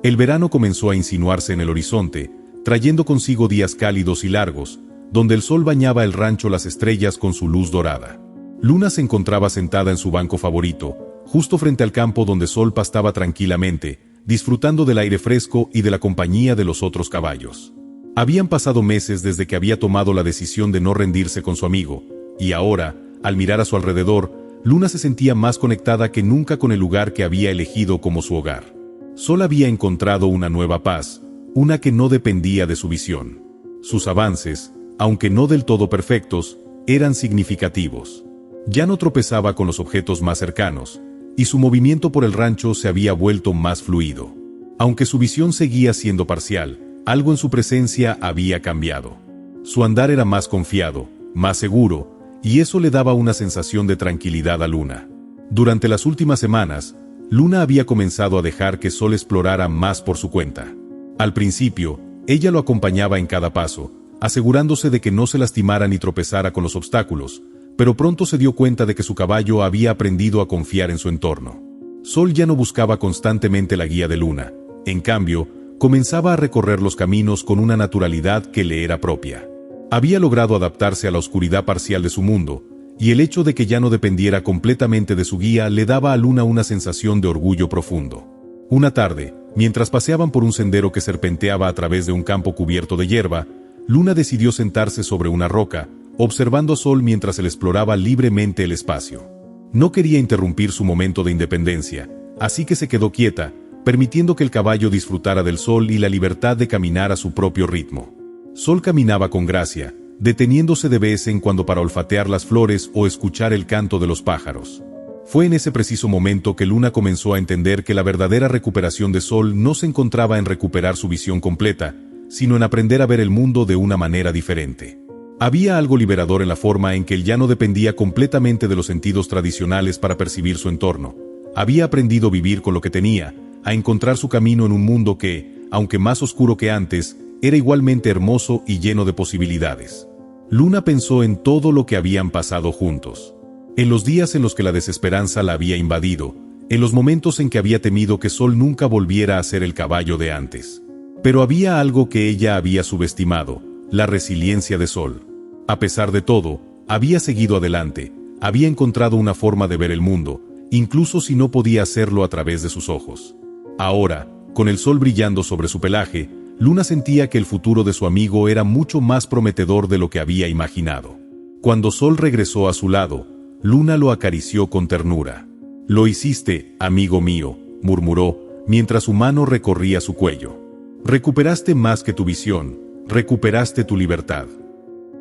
El verano comenzó a insinuarse en el horizonte, trayendo consigo días cálidos y largos, donde el sol bañaba el rancho Las Estrellas con su luz dorada. Luna se encontraba sentada en su banco favorito, justo frente al campo donde Sol pastaba tranquilamente, disfrutando del aire fresco y de la compañía de los otros caballos. Habían pasado meses desde que había tomado la decisión de no rendirse con su amigo, y ahora, al mirar a su alrededor, Luna se sentía más conectada que nunca con el lugar que había elegido como su hogar. Sol había encontrado una nueva paz, una que no dependía de su visión. Sus avances, aunque no del todo perfectos, eran significativos. Ya no tropezaba con los objetos más cercanos, y su movimiento por el rancho se había vuelto más fluido. Aunque su visión seguía siendo parcial, algo en su presencia había cambiado. Su andar era más confiado, más seguro, y eso le daba una sensación de tranquilidad a Luna. Durante las últimas semanas, Luna había comenzado a dejar que Sol explorara más por su cuenta. Al principio, ella lo acompañaba en cada paso, asegurándose de que no se lastimara ni tropezara con los obstáculos, pero pronto se dio cuenta de que su caballo había aprendido a confiar en su entorno. Sol ya no buscaba constantemente la guía de Luna, en cambio, comenzaba a recorrer los caminos con una naturalidad que le era propia. Había logrado adaptarse a la oscuridad parcial de su mundo, y el hecho de que ya no dependiera completamente de su guía le daba a Luna una sensación de orgullo profundo. Una tarde, mientras paseaban por un sendero que serpenteaba a través de un campo cubierto de hierba, Luna decidió sentarse sobre una roca, observando a Sol mientras él exploraba libremente el espacio. No quería interrumpir su momento de independencia, así que se quedó quieta, permitiendo que el caballo disfrutara del sol y la libertad de caminar a su propio ritmo. Sol caminaba con gracia, deteniéndose de vez en cuando para olfatear las flores o escuchar el canto de los pájaros. Fue en ese preciso momento que Luna comenzó a entender que la verdadera recuperación de Sol no se encontraba en recuperar su visión completa, sino en aprender a ver el mundo de una manera diferente. Había algo liberador en la forma en que él ya no dependía completamente de los sentidos tradicionales para percibir su entorno. Había aprendido a vivir con lo que tenía, a encontrar su camino en un mundo que, aunque más oscuro que antes, era igualmente hermoso y lleno de posibilidades. Luna pensó en todo lo que habían pasado juntos. En los días en los que la desesperanza la había invadido, en los momentos en que había temido que Sol nunca volviera a ser el caballo de antes. Pero había algo que ella había subestimado, la resiliencia de Sol. A pesar de todo, había seguido adelante, había encontrado una forma de ver el mundo, incluso si no podía hacerlo a través de sus ojos. Ahora, con el sol brillando sobre su pelaje, Luna sentía que el futuro de su amigo era mucho más prometedor de lo que había imaginado. Cuando Sol regresó a su lado, Luna lo acarició con ternura. «Lo hiciste, amigo mío», murmuró, mientras su mano recorría su cuello. «Recuperaste más que tu visión, recuperaste tu libertad».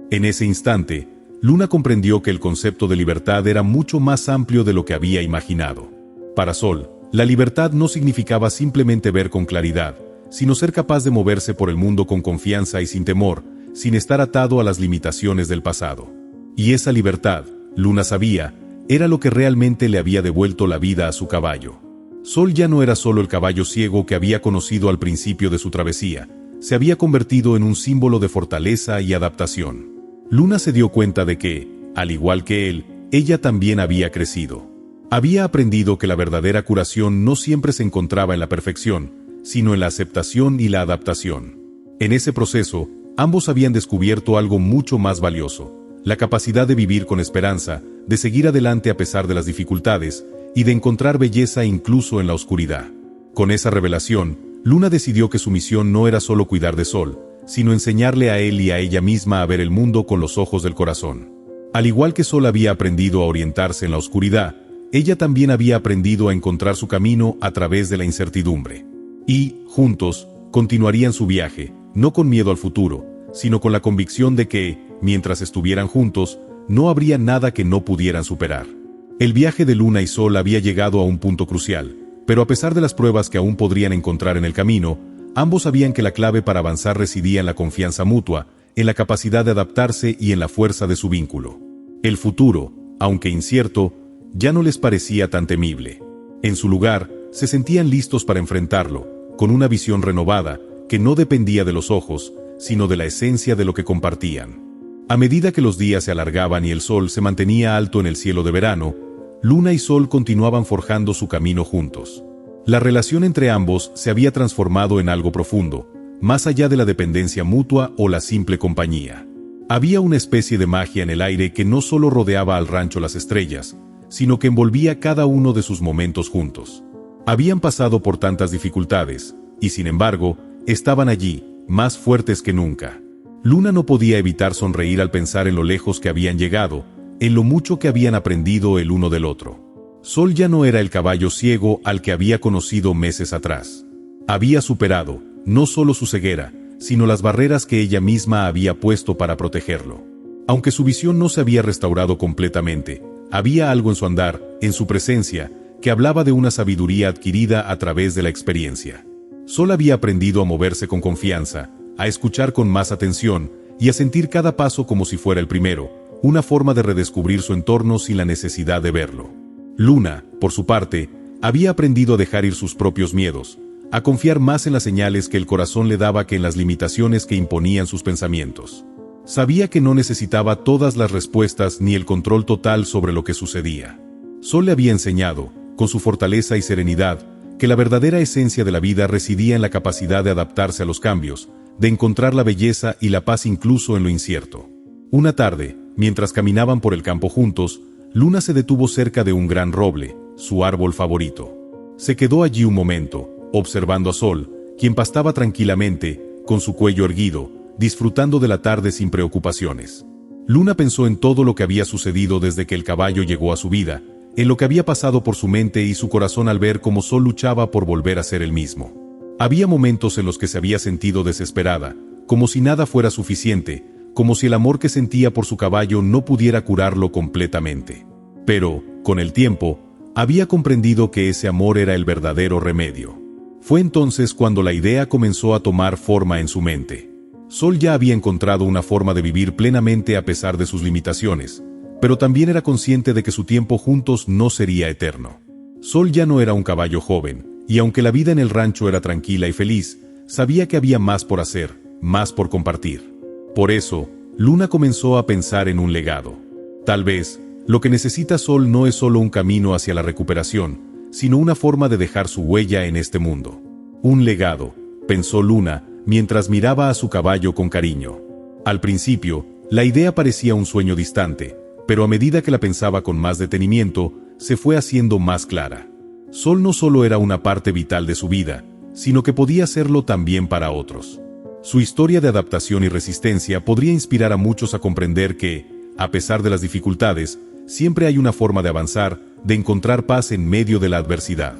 En ese instante, Luna comprendió que el concepto de libertad era mucho más amplio de lo que había imaginado. Para Sol, la libertad no significaba simplemente ver con claridad, sino ser capaz de moverse por el mundo con confianza y sin temor, sin estar atado a las limitaciones del pasado. Y esa libertad, Luna sabía, era lo que realmente le había devuelto la vida a su caballo. Sol ya no era solo el caballo ciego que había conocido al principio de su travesía, se había convertido en un símbolo de fortaleza y adaptación. Luna se dio cuenta de que, al igual que él, ella también había crecido. Había aprendido que la verdadera curación no siempre se encontraba en la perfección, sino en la aceptación y la adaptación. En ese proceso, ambos habían descubierto algo mucho más valioso, la capacidad de vivir con esperanza, de seguir adelante a pesar de las dificultades, y de encontrar belleza incluso en la oscuridad. Con esa revelación, Luna decidió que su misión no era solo cuidar de Sol, sino enseñarle a él y a ella misma a ver el mundo con los ojos del corazón. Al igual que Sol había aprendido a orientarse en la oscuridad, ella también había aprendido a encontrar su camino a través de la incertidumbre. Y, juntos, continuarían su viaje, no con miedo al futuro, sino con la convicción de que, mientras estuvieran juntos, no habría nada que no pudieran superar. El viaje de Luna y Sol había llegado a un punto crucial, pero a pesar de las pruebas que aún podrían encontrar en el camino, Ambos sabían que la clave para avanzar residía en la confianza mutua, en la capacidad de adaptarse y en la fuerza de su vínculo. El futuro, aunque incierto, ya no les parecía tan temible. En su lugar, se sentían listos para enfrentarlo, con una visión renovada que no dependía de los ojos, sino de la esencia de lo que compartían. A medida que los días se alargaban y el sol se mantenía alto en el cielo de verano, Luna y Sol continuaban forjando su camino juntos. La relación entre ambos se había transformado en algo profundo, más allá de la dependencia mutua o la simple compañía. Había una especie de magia en el aire que no solo rodeaba al rancho Las Estrellas, sino que envolvía cada uno de sus momentos juntos. Habían pasado por tantas dificultades, y sin embargo, estaban allí, más fuertes que nunca. Luna no podía evitar sonreír al pensar en lo lejos que habían llegado, en lo mucho que habían aprendido el uno del otro. Sol ya no era el caballo ciego al que había conocido meses atrás. Había superado, no solo su ceguera, sino las barreras que ella misma había puesto para protegerlo. Aunque su visión no se había restaurado completamente, había algo en su andar, en su presencia, que hablaba de una sabiduría adquirida a través de la experiencia. Sol había aprendido a moverse con confianza, a escuchar con más atención y a sentir cada paso como si fuera el primero, una forma de redescubrir su entorno sin la necesidad de verlo. Luna, por su parte, había aprendido a dejar ir sus propios miedos, a confiar más en las señales que el corazón le daba que en las limitaciones que imponían sus pensamientos. Sabía que no necesitaba todas las respuestas ni el control total sobre lo que sucedía. Sol le había enseñado, con su fortaleza y serenidad, que la verdadera esencia de la vida residía en la capacidad de adaptarse a los cambios, de encontrar la belleza y la paz incluso en lo incierto. Una tarde, mientras caminaban por el campo juntos, Luna se detuvo cerca de un gran roble, su árbol favorito. Se quedó allí un momento, observando a Sol, quien pastaba tranquilamente, con su cuello erguido, disfrutando de la tarde sin preocupaciones. Luna pensó en todo lo que había sucedido desde que el caballo llegó a su vida, en lo que había pasado por su mente y su corazón al ver cómo Sol luchaba por volver a ser el mismo. Había momentos en los que se había sentido desesperada, como si nada fuera suficiente, como si el amor que sentía por su caballo no pudiera curarlo completamente. Pero, con el tiempo, había comprendido que ese amor era el verdadero remedio. Fue entonces cuando la idea comenzó a tomar forma en su mente. Sol ya había encontrado una forma de vivir plenamente a pesar de sus limitaciones, pero también era consciente de que su tiempo juntos no sería eterno. Sol ya no era un caballo joven, y aunque la vida en el rancho era tranquila y feliz, sabía que había más por hacer, más por compartir. Por eso, Luna comenzó a pensar en un legado. Tal vez, lo que necesita Sol no es solo un camino hacia la recuperación, sino una forma de dejar su huella en este mundo. Un legado, pensó Luna, mientras miraba a su caballo con cariño. Al principio, la idea parecía un sueño distante, pero a medida que la pensaba con más detenimiento, se fue haciendo más clara. Sol no solo era una parte vital de su vida, sino que podía serlo también para otros. Su historia de adaptación y resistencia podría inspirar a muchos a comprender que, a pesar de las dificultades, siempre hay una forma de avanzar, de encontrar paz en medio de la adversidad.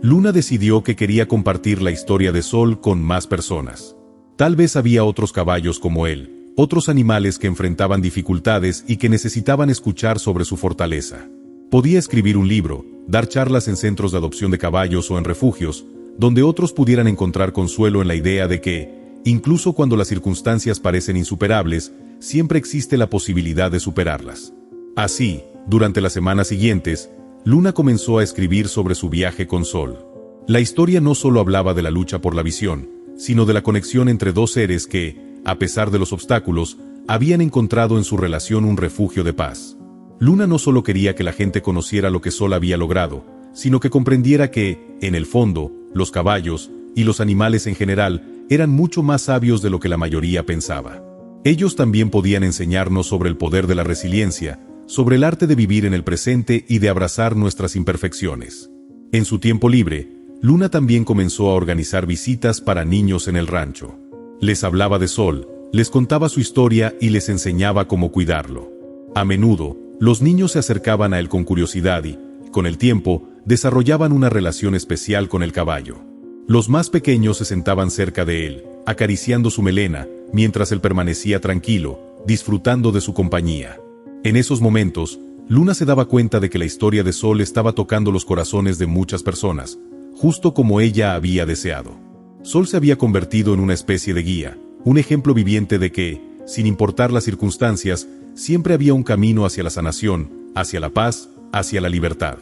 Luna decidió que quería compartir la historia de Sol con más personas. Tal vez había otros caballos como él, otros animales que enfrentaban dificultades y que necesitaban escuchar sobre su fortaleza. Podía escribir un libro, dar charlas en centros de adopción de caballos o en refugios, donde otros pudieran encontrar consuelo en la idea de que, incluso cuando las circunstancias parecen insuperables, siempre existe la posibilidad de superarlas. Así, durante las semanas siguientes, Luna comenzó a escribir sobre su viaje con Sol. La historia no solo hablaba de la lucha por la visión, sino de la conexión entre dos seres que, a pesar de los obstáculos, habían encontrado en su relación un refugio de paz. Luna no solo quería que la gente conociera lo que Sol había logrado, sino que comprendiera que, en el fondo, los caballos, y los animales en general, eran mucho más sabios de lo que la mayoría pensaba. Ellos también podían enseñarnos sobre el poder de la resiliencia, sobre el arte de vivir en el presente y de abrazar nuestras imperfecciones. En su tiempo libre, Luna también comenzó a organizar visitas para niños en el rancho. Les hablaba de Sol, les contaba su historia y les enseñaba cómo cuidarlo. A menudo, los niños se acercaban a él con curiosidad y, con el tiempo, desarrollaban una relación especial con el caballo. Los más pequeños se sentaban cerca de él, acariciando su melena, mientras él permanecía tranquilo, disfrutando de su compañía. En esos momentos, Luna se daba cuenta de que la historia de Sol estaba tocando los corazones de muchas personas, justo como ella había deseado. Sol se había convertido en una especie de guía, un ejemplo viviente de que, sin importar las circunstancias, siempre había un camino hacia la sanación, hacia la paz, hacia la libertad.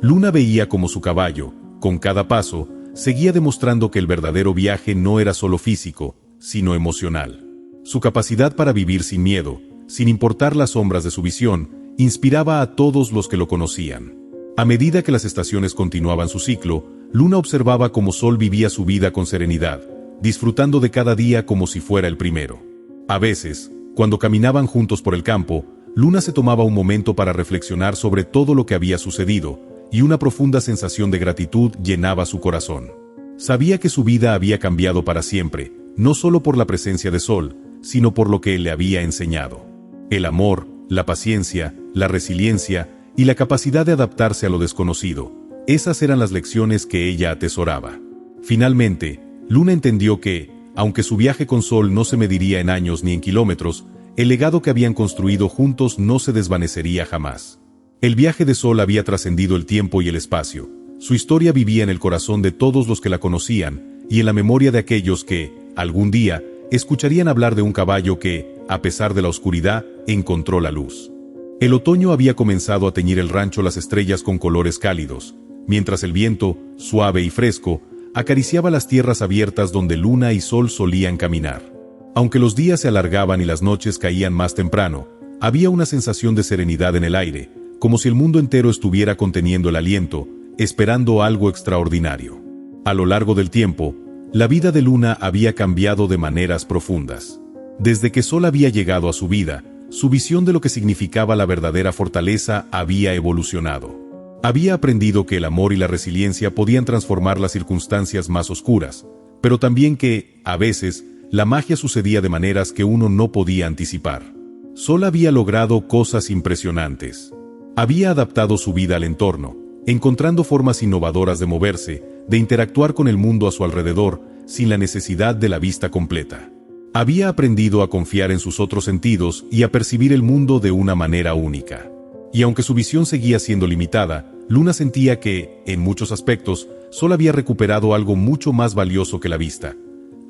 Luna veía como su caballo, con cada paso, seguía demostrando que el verdadero viaje no era solo físico, sino emocional. Su capacidad para vivir sin miedo, sin importar las sombras de su visión, inspiraba a todos los que lo conocían. A medida que las estaciones continuaban su ciclo, Luna observaba cómo Sol vivía su vida con serenidad, disfrutando de cada día como si fuera el primero. A veces, cuando caminaban juntos por el campo, Luna se tomaba un momento para reflexionar sobre todo lo que había sucedido, y una profunda sensación de gratitud llenaba su corazón. Sabía que su vida había cambiado para siempre, no solo por la presencia de Sol, sino por lo que él le había enseñado. El amor, la paciencia, la resiliencia y la capacidad de adaptarse a lo desconocido. Esas eran las lecciones que ella atesoraba. Finalmente, Luna entendió que, aunque su viaje con Sol no se mediría en años ni en kilómetros, el legado que habían construido juntos no se desvanecería jamás. El viaje de Sol había trascendido el tiempo y el espacio. Su historia vivía en el corazón de todos los que la conocían y en la memoria de aquellos que, algún día, escucharían hablar de un caballo que, a pesar de la oscuridad, encontró la luz. El otoño había comenzado a teñir el rancho Las Estrellas con colores cálidos, mientras el viento, suave y fresco, acariciaba las tierras abiertas donde Luna y Sol solían caminar. Aunque los días se alargaban y las noches caían más temprano, había una sensación de serenidad en el aire, como si el mundo entero estuviera conteniendo el aliento, esperando algo extraordinario. A lo largo del tiempo, la vida de Luna había cambiado de maneras profundas. Desde que Sol había llegado a su vida, su visión de lo que significaba la verdadera fortaleza había evolucionado. Había aprendido que el amor y la resiliencia podían transformar las circunstancias más oscuras, pero también que, a veces, la magia sucedía de maneras que uno no podía anticipar. Sol había logrado cosas impresionantes. Había adaptado su vida al entorno, encontrando formas innovadoras de moverse, de interactuar con el mundo a su alrededor, sin la necesidad de la vista completa. Había aprendido a confiar en sus otros sentidos y a percibir el mundo de una manera única. Y aunque su visión seguía siendo limitada, Luna sentía que, en muchos aspectos, Sol había recuperado algo mucho más valioso que la vista.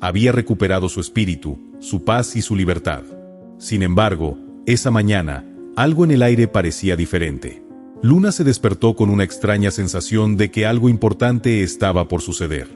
Había recuperado su espíritu, su paz y su libertad. Sin embargo, esa mañana, algo en el aire parecía diferente. Luna se despertó con una extraña sensación de que algo importante estaba por suceder.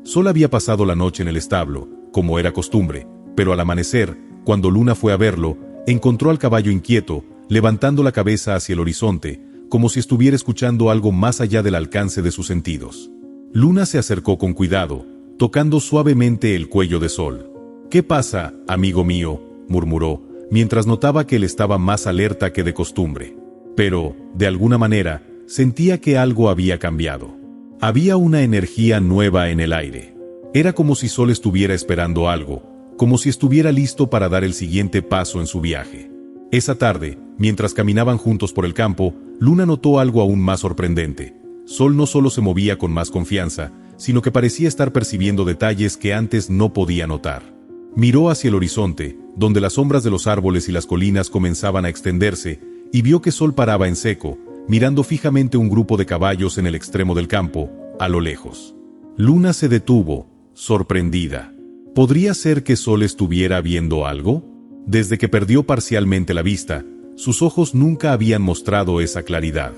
Sol había pasado la noche en el establo, como era costumbre, pero al amanecer, cuando Luna fue a verlo, encontró al caballo inquieto, levantando la cabeza hacia el horizonte, como si estuviera escuchando algo más allá del alcance de sus sentidos. Luna se acercó con cuidado, tocando suavemente el cuello de Sol. «¿Qué pasa, amigo mío?», murmuró, mientras notaba que él estaba más alerta que de costumbre. Pero, de alguna manera, sentía que algo había cambiado. Había una energía nueva en el aire. Era como si Sol estuviera esperando algo, como si estuviera listo para dar el siguiente paso en su viaje. Esa tarde, mientras caminaban juntos por el campo, Luna notó algo aún más sorprendente. Sol no solo se movía con más confianza, sino que parecía estar percibiendo detalles que antes no podía notar. Miró hacia el horizonte, donde las sombras de los árboles y las colinas comenzaban a extenderse, y vio que Sol paraba en seco, mirando fijamente un grupo de caballos en el extremo del campo, a lo lejos. Luna se detuvo, sorprendida. ¿Podría ser que Sol estuviera viendo algo? Desde que perdió parcialmente la vista, sus ojos nunca habían mostrado esa claridad.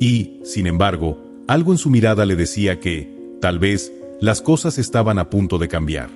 Y, sin embargo, algo en su mirada le decía que, tal vez, las cosas estaban a punto de cambiar.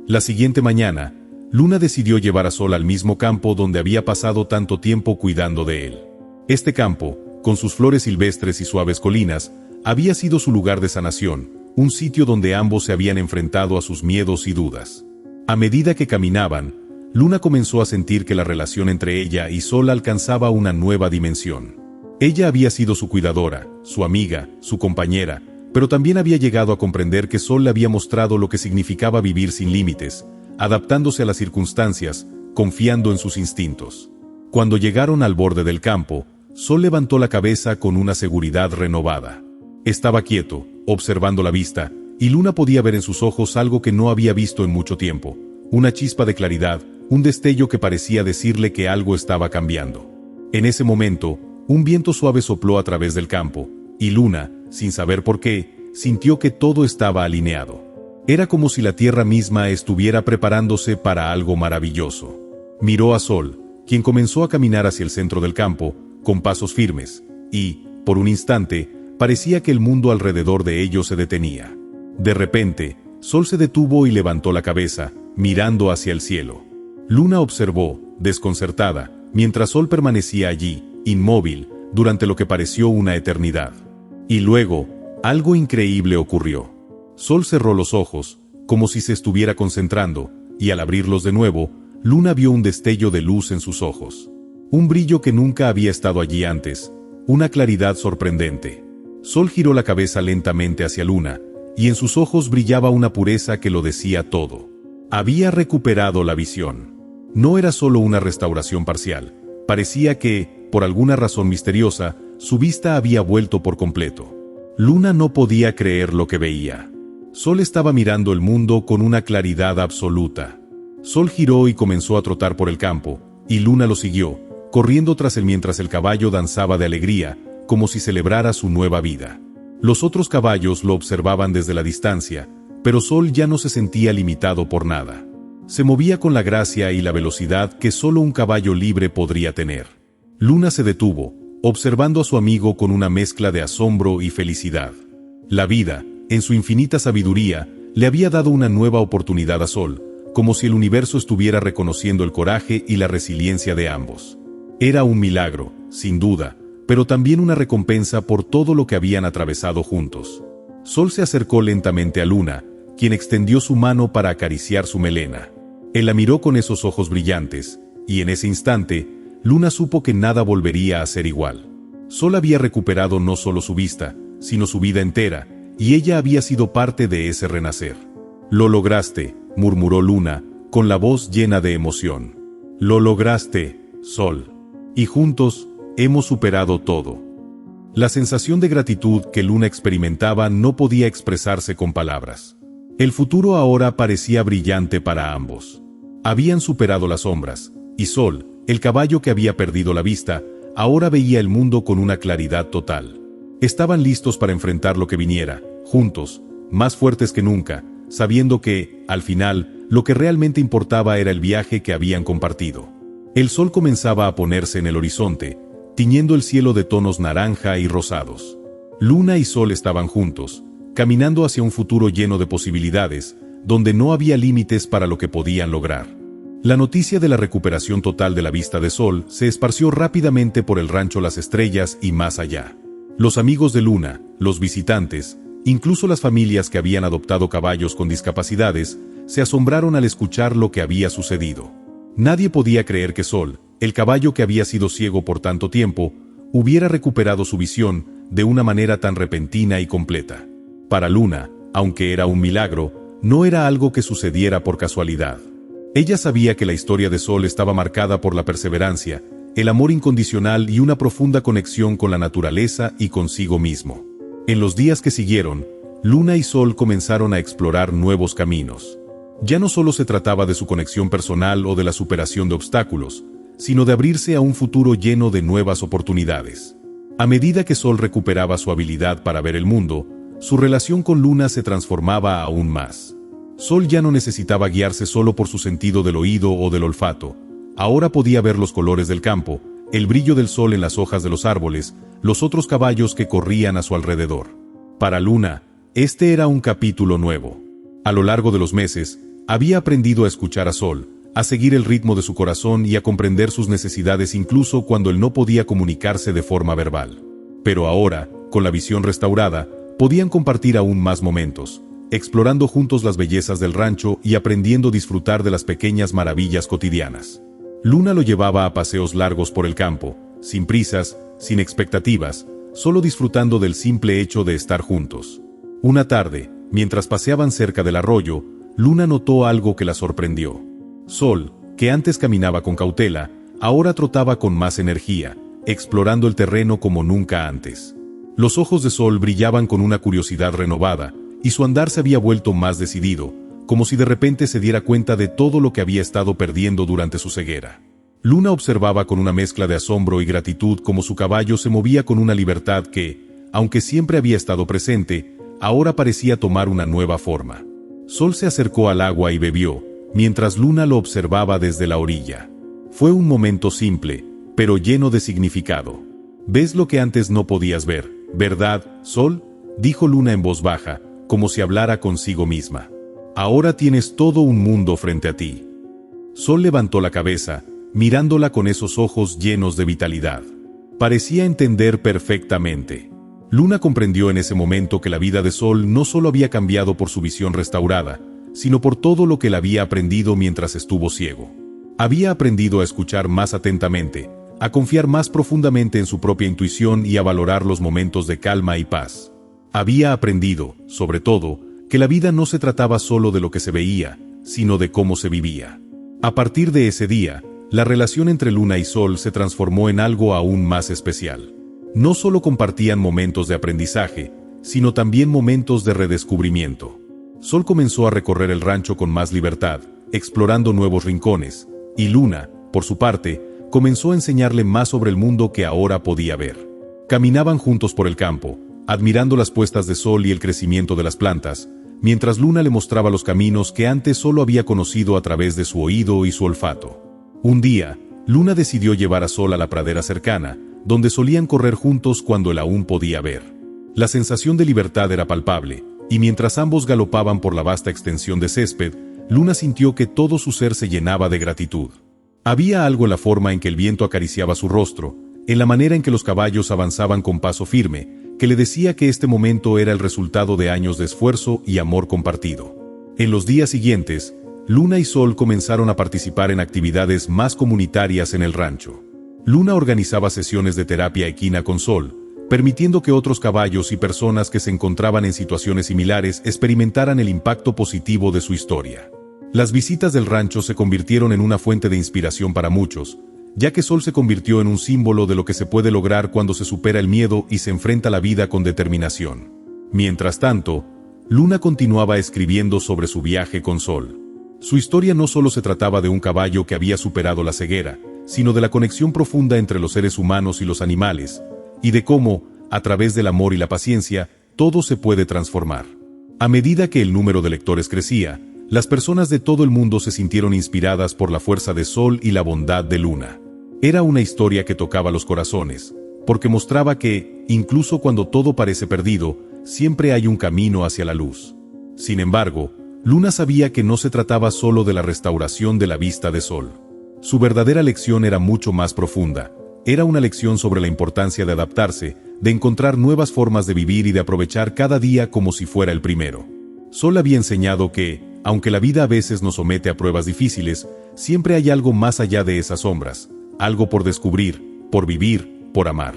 La siguiente mañana, Luna decidió llevar a Sol al mismo campo donde había pasado tanto tiempo cuidando de él. Este campo, con sus flores silvestres y suaves colinas, había sido su lugar de sanación, un sitio donde ambos se habían enfrentado a sus miedos y dudas. A medida que caminaban, Luna comenzó a sentir que la relación entre ella y Sol alcanzaba una nueva dimensión. Ella había sido su cuidadora, su amiga, su compañera, pero también había llegado a comprender que Sol le había mostrado lo que significaba vivir sin límites, adaptándose a las circunstancias, confiando en sus instintos. Cuando llegaron al borde del campo, Sol levantó la cabeza con una seguridad renovada. Estaba quieto, observando la vista, y Luna podía ver en sus ojos algo que no había visto en mucho tiempo, una chispa de claridad, un destello que parecía decirle que algo estaba cambiando. En ese momento, un viento suave sopló a través del campo, y Luna, sin saber por qué, sintió que todo estaba alineado. Era como si la tierra misma estuviera preparándose para algo maravilloso. Miró a Sol, quien comenzó a caminar hacia el centro del campo, con pasos firmes, y, por un instante, parecía que el mundo alrededor de ellos se detenía. De repente, Sol se detuvo y levantó la cabeza, mirando hacia el cielo. Luna observó, desconcertada, mientras Sol permanecía allí, inmóvil, durante lo que pareció una eternidad. Y luego, algo increíble ocurrió. Sol cerró los ojos, como si se estuviera concentrando, y al abrirlos de nuevo, Luna vio un destello de luz en sus ojos. Un brillo que nunca había estado allí antes, una claridad sorprendente. Sol giró la cabeza lentamente hacia Luna, y en sus ojos brillaba una pureza que lo decía todo. Había recuperado la visión. No era solo una restauración parcial. Parecía que, por alguna razón misteriosa, su vista había vuelto por completo. Luna no podía creer lo que veía. Sol estaba mirando el mundo con una claridad absoluta. Sol giró y comenzó a trotar por el campo, y Luna lo siguió, corriendo tras él mientras el caballo danzaba de alegría, como si celebrara su nueva vida. Los otros caballos lo observaban desde la distancia, pero Sol ya no se sentía limitado por nada. Se movía con la gracia y la velocidad que solo un caballo libre podría tener. Luna se detuvo, observando a su amigo con una mezcla de asombro y felicidad. La vida, en su infinita sabiduría, le había dado una nueva oportunidad a Sol, como si el universo estuviera reconociendo el coraje y la resiliencia de ambos. Era un milagro, sin duda, pero también una recompensa por todo lo que habían atravesado juntos. Sol se acercó lentamente a Luna, quien extendió su mano para acariciar su melena. Él la miró con esos ojos brillantes, y en ese instante, Luna supo que nada volvería a ser igual. Sol había recuperado no solo su vista, sino su vida entera, y ella había sido parte de ese renacer. «Lo lograste», murmuró Luna, con la voz llena de emoción. «Lo lograste, Sol. Y juntos, hemos superado todo». La sensación de gratitud que Luna experimentaba no podía expresarse con palabras. El futuro ahora parecía brillante para ambos. Habían superado las sombras, y Sol, el caballo que había perdido la vista, ahora veía el mundo con una claridad total. Estaban listos para enfrentar lo que viniera, juntos, más fuertes que nunca, sabiendo que, al final, lo que realmente importaba era el viaje que habían compartido. El sol comenzaba a ponerse en el horizonte, tiñendo el cielo de tonos naranja y rosados. Luna y Sol estaban juntos, caminando hacia un futuro lleno de posibilidades, donde no había límites para lo que podían lograr. La noticia de la recuperación total de la vista de Sol se esparció rápidamente por el rancho Las Estrellas y más allá. Los amigos de Luna, los visitantes, incluso las familias que habían adoptado caballos con discapacidades, se asombraron al escuchar lo que había sucedido. Nadie podía creer que Sol, el caballo que había sido ciego por tanto tiempo, hubiera recuperado su visión de una manera tan repentina y completa. Para Luna, aunque era un milagro, no era algo que sucediera por casualidad. Ella sabía que la historia de Sol estaba marcada por la perseverancia, el amor incondicional y una profunda conexión con la naturaleza y consigo mismo. En los días que siguieron, Luna y Sol comenzaron a explorar nuevos caminos. Ya no solo se trataba de su conexión personal o de la superación de obstáculos, sino de abrirse a un futuro lleno de nuevas oportunidades. A medida que Sol recuperaba su habilidad para ver el mundo, su relación con Luna se transformaba aún más. Sol ya no necesitaba guiarse solo por su sentido del oído o del olfato. Ahora podía ver los colores del campo, el brillo del sol en las hojas de los árboles, los otros caballos que corrían a su alrededor. Para Luna, este era un capítulo nuevo. A lo largo de los meses, había aprendido a escuchar a Sol, a seguir el ritmo de su corazón y a comprender sus necesidades incluso cuando él no podía comunicarse de forma verbal. Pero ahora, con la visión restaurada, podían compartir aún más momentos, explorando juntos las bellezas del rancho y aprendiendo a disfrutar de las pequeñas maravillas cotidianas. Luna lo llevaba a paseos largos por el campo, sin prisas, sin expectativas, solo disfrutando del simple hecho de estar juntos. Una tarde, mientras paseaban cerca del arroyo, Luna notó algo que la sorprendió. Sol, que antes caminaba con cautela, ahora trotaba con más energía, explorando el terreno como nunca antes. Los ojos de Sol brillaban con una curiosidad renovada, y su andar se había vuelto más decidido, como si de repente se diera cuenta de todo lo que había estado perdiendo durante su ceguera. Luna observaba con una mezcla de asombro y gratitud cómo su caballo se movía con una libertad que, aunque siempre había estado presente, ahora parecía tomar una nueva forma. Sol se acercó al agua y bebió, mientras Luna lo observaba desde la orilla. Fue un momento simple, pero lleno de significado. «¿Ves lo que antes no podías ver, verdad, Sol?», dijo Luna en voz baja, como si hablara consigo misma. «Ahora tienes todo un mundo frente a ti». Sol levantó la cabeza, mirándola con esos ojos llenos de vitalidad. Parecía entender perfectamente. Luna comprendió en ese momento que la vida de Sol no solo había cambiado por su visión restaurada, sino por todo lo que él había aprendido mientras estuvo ciego. Había aprendido a escuchar más atentamente, a confiar más profundamente en su propia intuición y a valorar los momentos de calma y paz. Había aprendido, sobre todo, que la vida no se trataba solo de lo que se veía, sino de cómo se vivía. A partir de ese día, la relación entre Luna y Sol se transformó en algo aún más especial. No solo compartían momentos de aprendizaje, sino también momentos de redescubrimiento. Sol comenzó a recorrer el rancho con más libertad, explorando nuevos rincones, y Luna, por su parte, comenzó a enseñarle más sobre el mundo que ahora podía ver. Caminaban juntos por el campo, admirando las puestas de sol y el crecimiento de las plantas, mientras Luna le mostraba los caminos que antes solo había conocido a través de su oído y su olfato. Un día, Luna decidió llevar a Sol a la pradera cercana, donde solían correr juntos cuando él aún podía ver. La sensación de libertad era palpable, y mientras ambos galopaban por la vasta extensión de césped, Luna sintió que todo su ser se llenaba de gratitud. Había algo en la forma en que el viento acariciaba su rostro, en la manera en que los caballos avanzaban con paso firme, que le decía que este momento era el resultado de años de esfuerzo y amor compartido. En los días siguientes, Luna y Sol comenzaron a participar en actividades más comunitarias en el rancho. Luna organizaba sesiones de terapia equina con Sol, permitiendo que otros caballos y personas que se encontraban en situaciones similares experimentaran el impacto positivo de su historia. Las visitas del rancho se convirtieron en una fuente de inspiración para muchos, ya que Sol se convirtió en un símbolo de lo que se puede lograr cuando se supera el miedo y se enfrenta a la vida con determinación. Mientras tanto, Luna continuaba escribiendo sobre su viaje con Sol. Su historia no solo se trataba de un caballo que había superado la ceguera, sino de la conexión profunda entre los seres humanos y los animales, y de cómo, a través del amor y la paciencia, todo se puede transformar. A medida que el número de lectores crecía, las personas de todo el mundo se sintieron inspiradas por la fuerza de Sol y la bondad de Luna. Era una historia que tocaba los corazones, porque mostraba que, incluso cuando todo parece perdido, siempre hay un camino hacia la luz. Sin embargo, Luna sabía que no se trataba solo de la restauración de la vista de Sol. Su verdadera lección era mucho más profunda. Era una lección sobre la importancia de adaptarse, de encontrar nuevas formas de vivir y de aprovechar cada día como si fuera el primero. Sol había enseñado que, aunque la vida a veces nos somete a pruebas difíciles, siempre hay algo más allá de esas sombras, algo por descubrir, por vivir, por amar.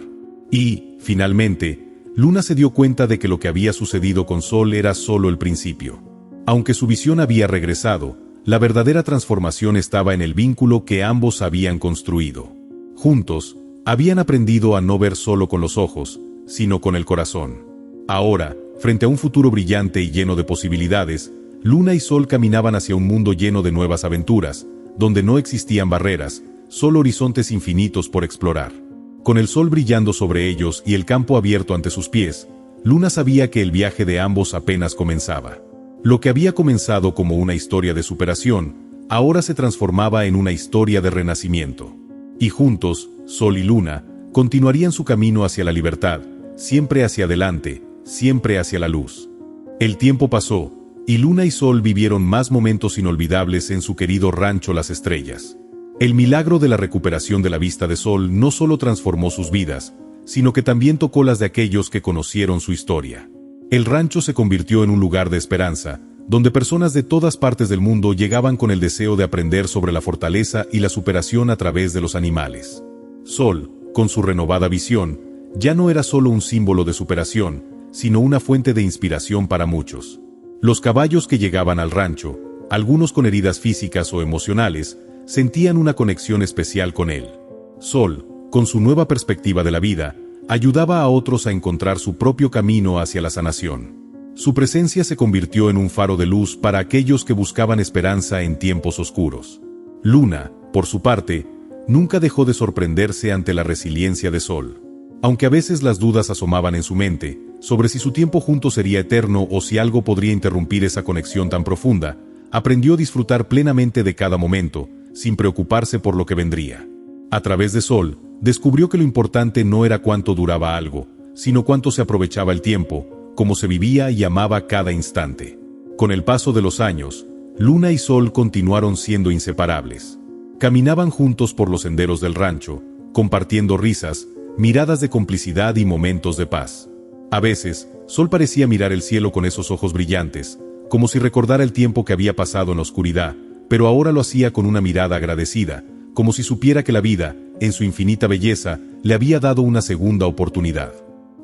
Y, finalmente, Luna se dio cuenta de que lo que había sucedido con Sol era solo el principio. Aunque su visión había regresado, la verdadera transformación estaba en el vínculo que ambos habían construido. Juntos, habían aprendido a no ver solo con los ojos, sino con el corazón. Ahora, frente a un futuro brillante y lleno de posibilidades, Luna y Sol caminaban hacia un mundo lleno de nuevas aventuras, donde no existían barreras, solo horizontes infinitos por explorar. Con el sol brillando sobre ellos y el campo abierto ante sus pies, Luna sabía que el viaje de ambos apenas comenzaba. Lo que había comenzado como una historia de superación, ahora se transformaba en una historia de renacimiento. Y juntos, Sol y Luna, continuarían su camino hacia la libertad, siempre hacia adelante, siempre hacia la luz. El tiempo pasó, y Luna y Sol vivieron más momentos inolvidables en su querido rancho Las Estrellas. El milagro de la recuperación de la vista de Sol no solo transformó sus vidas, sino que también tocó las de aquellos que conocieron su historia. El rancho se convirtió en un lugar de esperanza, donde personas de todas partes del mundo llegaban con el deseo de aprender sobre la fortaleza y la superación a través de los animales. Sol, con su renovada visión, ya no era solo un símbolo de superación, sino una fuente de inspiración para muchos. Los caballos que llegaban al rancho, algunos con heridas físicas o emocionales, sentían una conexión especial con él. Sol, con su nueva perspectiva de la vida, ayudaba a otros a encontrar su propio camino hacia la sanación. Su presencia se convirtió en un faro de luz para aquellos que buscaban esperanza en tiempos oscuros. Luna, por su parte, nunca dejó de sorprenderse ante la resiliencia de Sol. Aunque a veces las dudas asomaban en su mente, sobre si su tiempo juntos sería eterno o si algo podría interrumpir esa conexión tan profunda, aprendió a disfrutar plenamente de cada momento, sin preocuparse por lo que vendría. A través de Sol, descubrió que lo importante no era cuánto duraba algo, sino cuánto se aprovechaba el tiempo, cómo se vivía y amaba cada instante. Con el paso de los años, Luna y Sol continuaron siendo inseparables. Caminaban juntos por los senderos del rancho, compartiendo risas, miradas de complicidad y momentos de paz. A veces, Sol parecía mirar el cielo con esos ojos brillantes, como si recordara el tiempo que había pasado en la oscuridad, pero ahora lo hacía con una mirada agradecida, como si supiera que la vida, en su infinita belleza, le había dado una segunda oportunidad.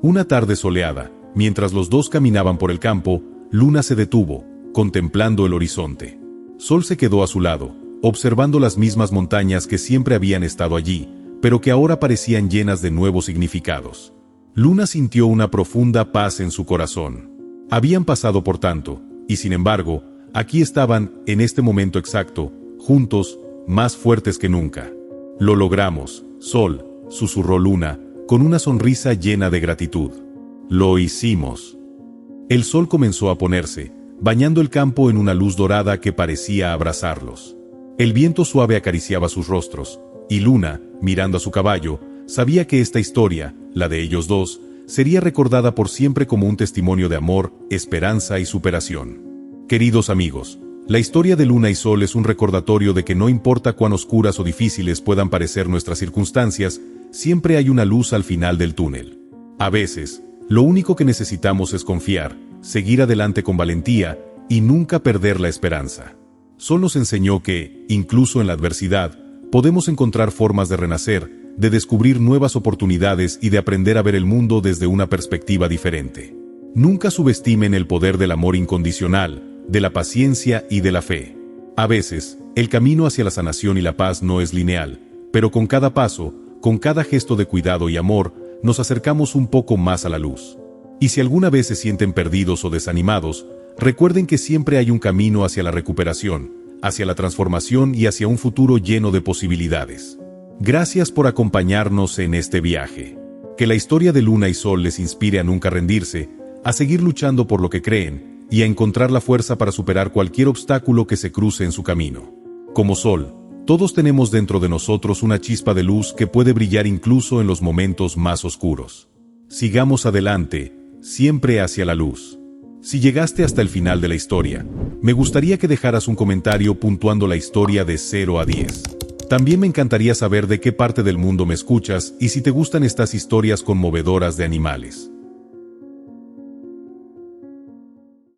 Una tarde soleada, mientras los dos caminaban por el campo, Luna se detuvo, contemplando el horizonte. Sol se quedó a su lado, observando las mismas montañas que siempre habían estado allí, pero que ahora parecían llenas de nuevos significados. Luna sintió una profunda paz en su corazón. Habían pasado por tanto, y sin embargo, aquí estaban, en este momento exacto, juntos, más fuertes que nunca. «Lo logramos, Sol», susurró Luna, con una sonrisa llena de gratitud. «Lo hicimos». El sol comenzó a ponerse, bañando el campo en una luz dorada que parecía abrazarlos. El viento suave acariciaba sus rostros, y Luna, mirando a su caballo, sabía que esta historia, la de ellos dos, sería recordada por siempre como un testimonio de amor, esperanza y superación. Queridos amigos, la historia de Luna y Sol es un recordatorio de que no importa cuán oscuras o difíciles puedan parecer nuestras circunstancias, siempre hay una luz al final del túnel. A veces, lo único que necesitamos es confiar, seguir adelante con valentía y nunca perder la esperanza. Sol nos enseñó que, incluso en la adversidad, podemos encontrar formas de renacer, de descubrir nuevas oportunidades y de aprender a ver el mundo desde una perspectiva diferente. Nunca subestimen el poder del amor incondicional, de la paciencia y de la fe. A veces, el camino hacia la sanación y la paz no es lineal, pero con cada paso, con cada gesto de cuidado y amor, nos acercamos un poco más a la luz. Y si alguna vez se sienten perdidos o desanimados, recuerden que siempre hay un camino hacia la recuperación, hacia la transformación y hacia un futuro lleno de posibilidades. Gracias por acompañarnos en este viaje. Que la historia de Luna y Sol les inspire a nunca rendirse, a seguir luchando por lo que creen y a encontrar la fuerza para superar cualquier obstáculo que se cruce en su camino. Como Sol, todos tenemos dentro de nosotros una chispa de luz que puede brillar incluso en los momentos más oscuros. Sigamos adelante, siempre hacia la luz. Si llegaste hasta el final de la historia, me gustaría que dejaras un comentario puntuando la historia de 0 a 10. También me encantaría saber de qué parte del mundo me escuchas y si te gustan estas historias conmovedoras de animales.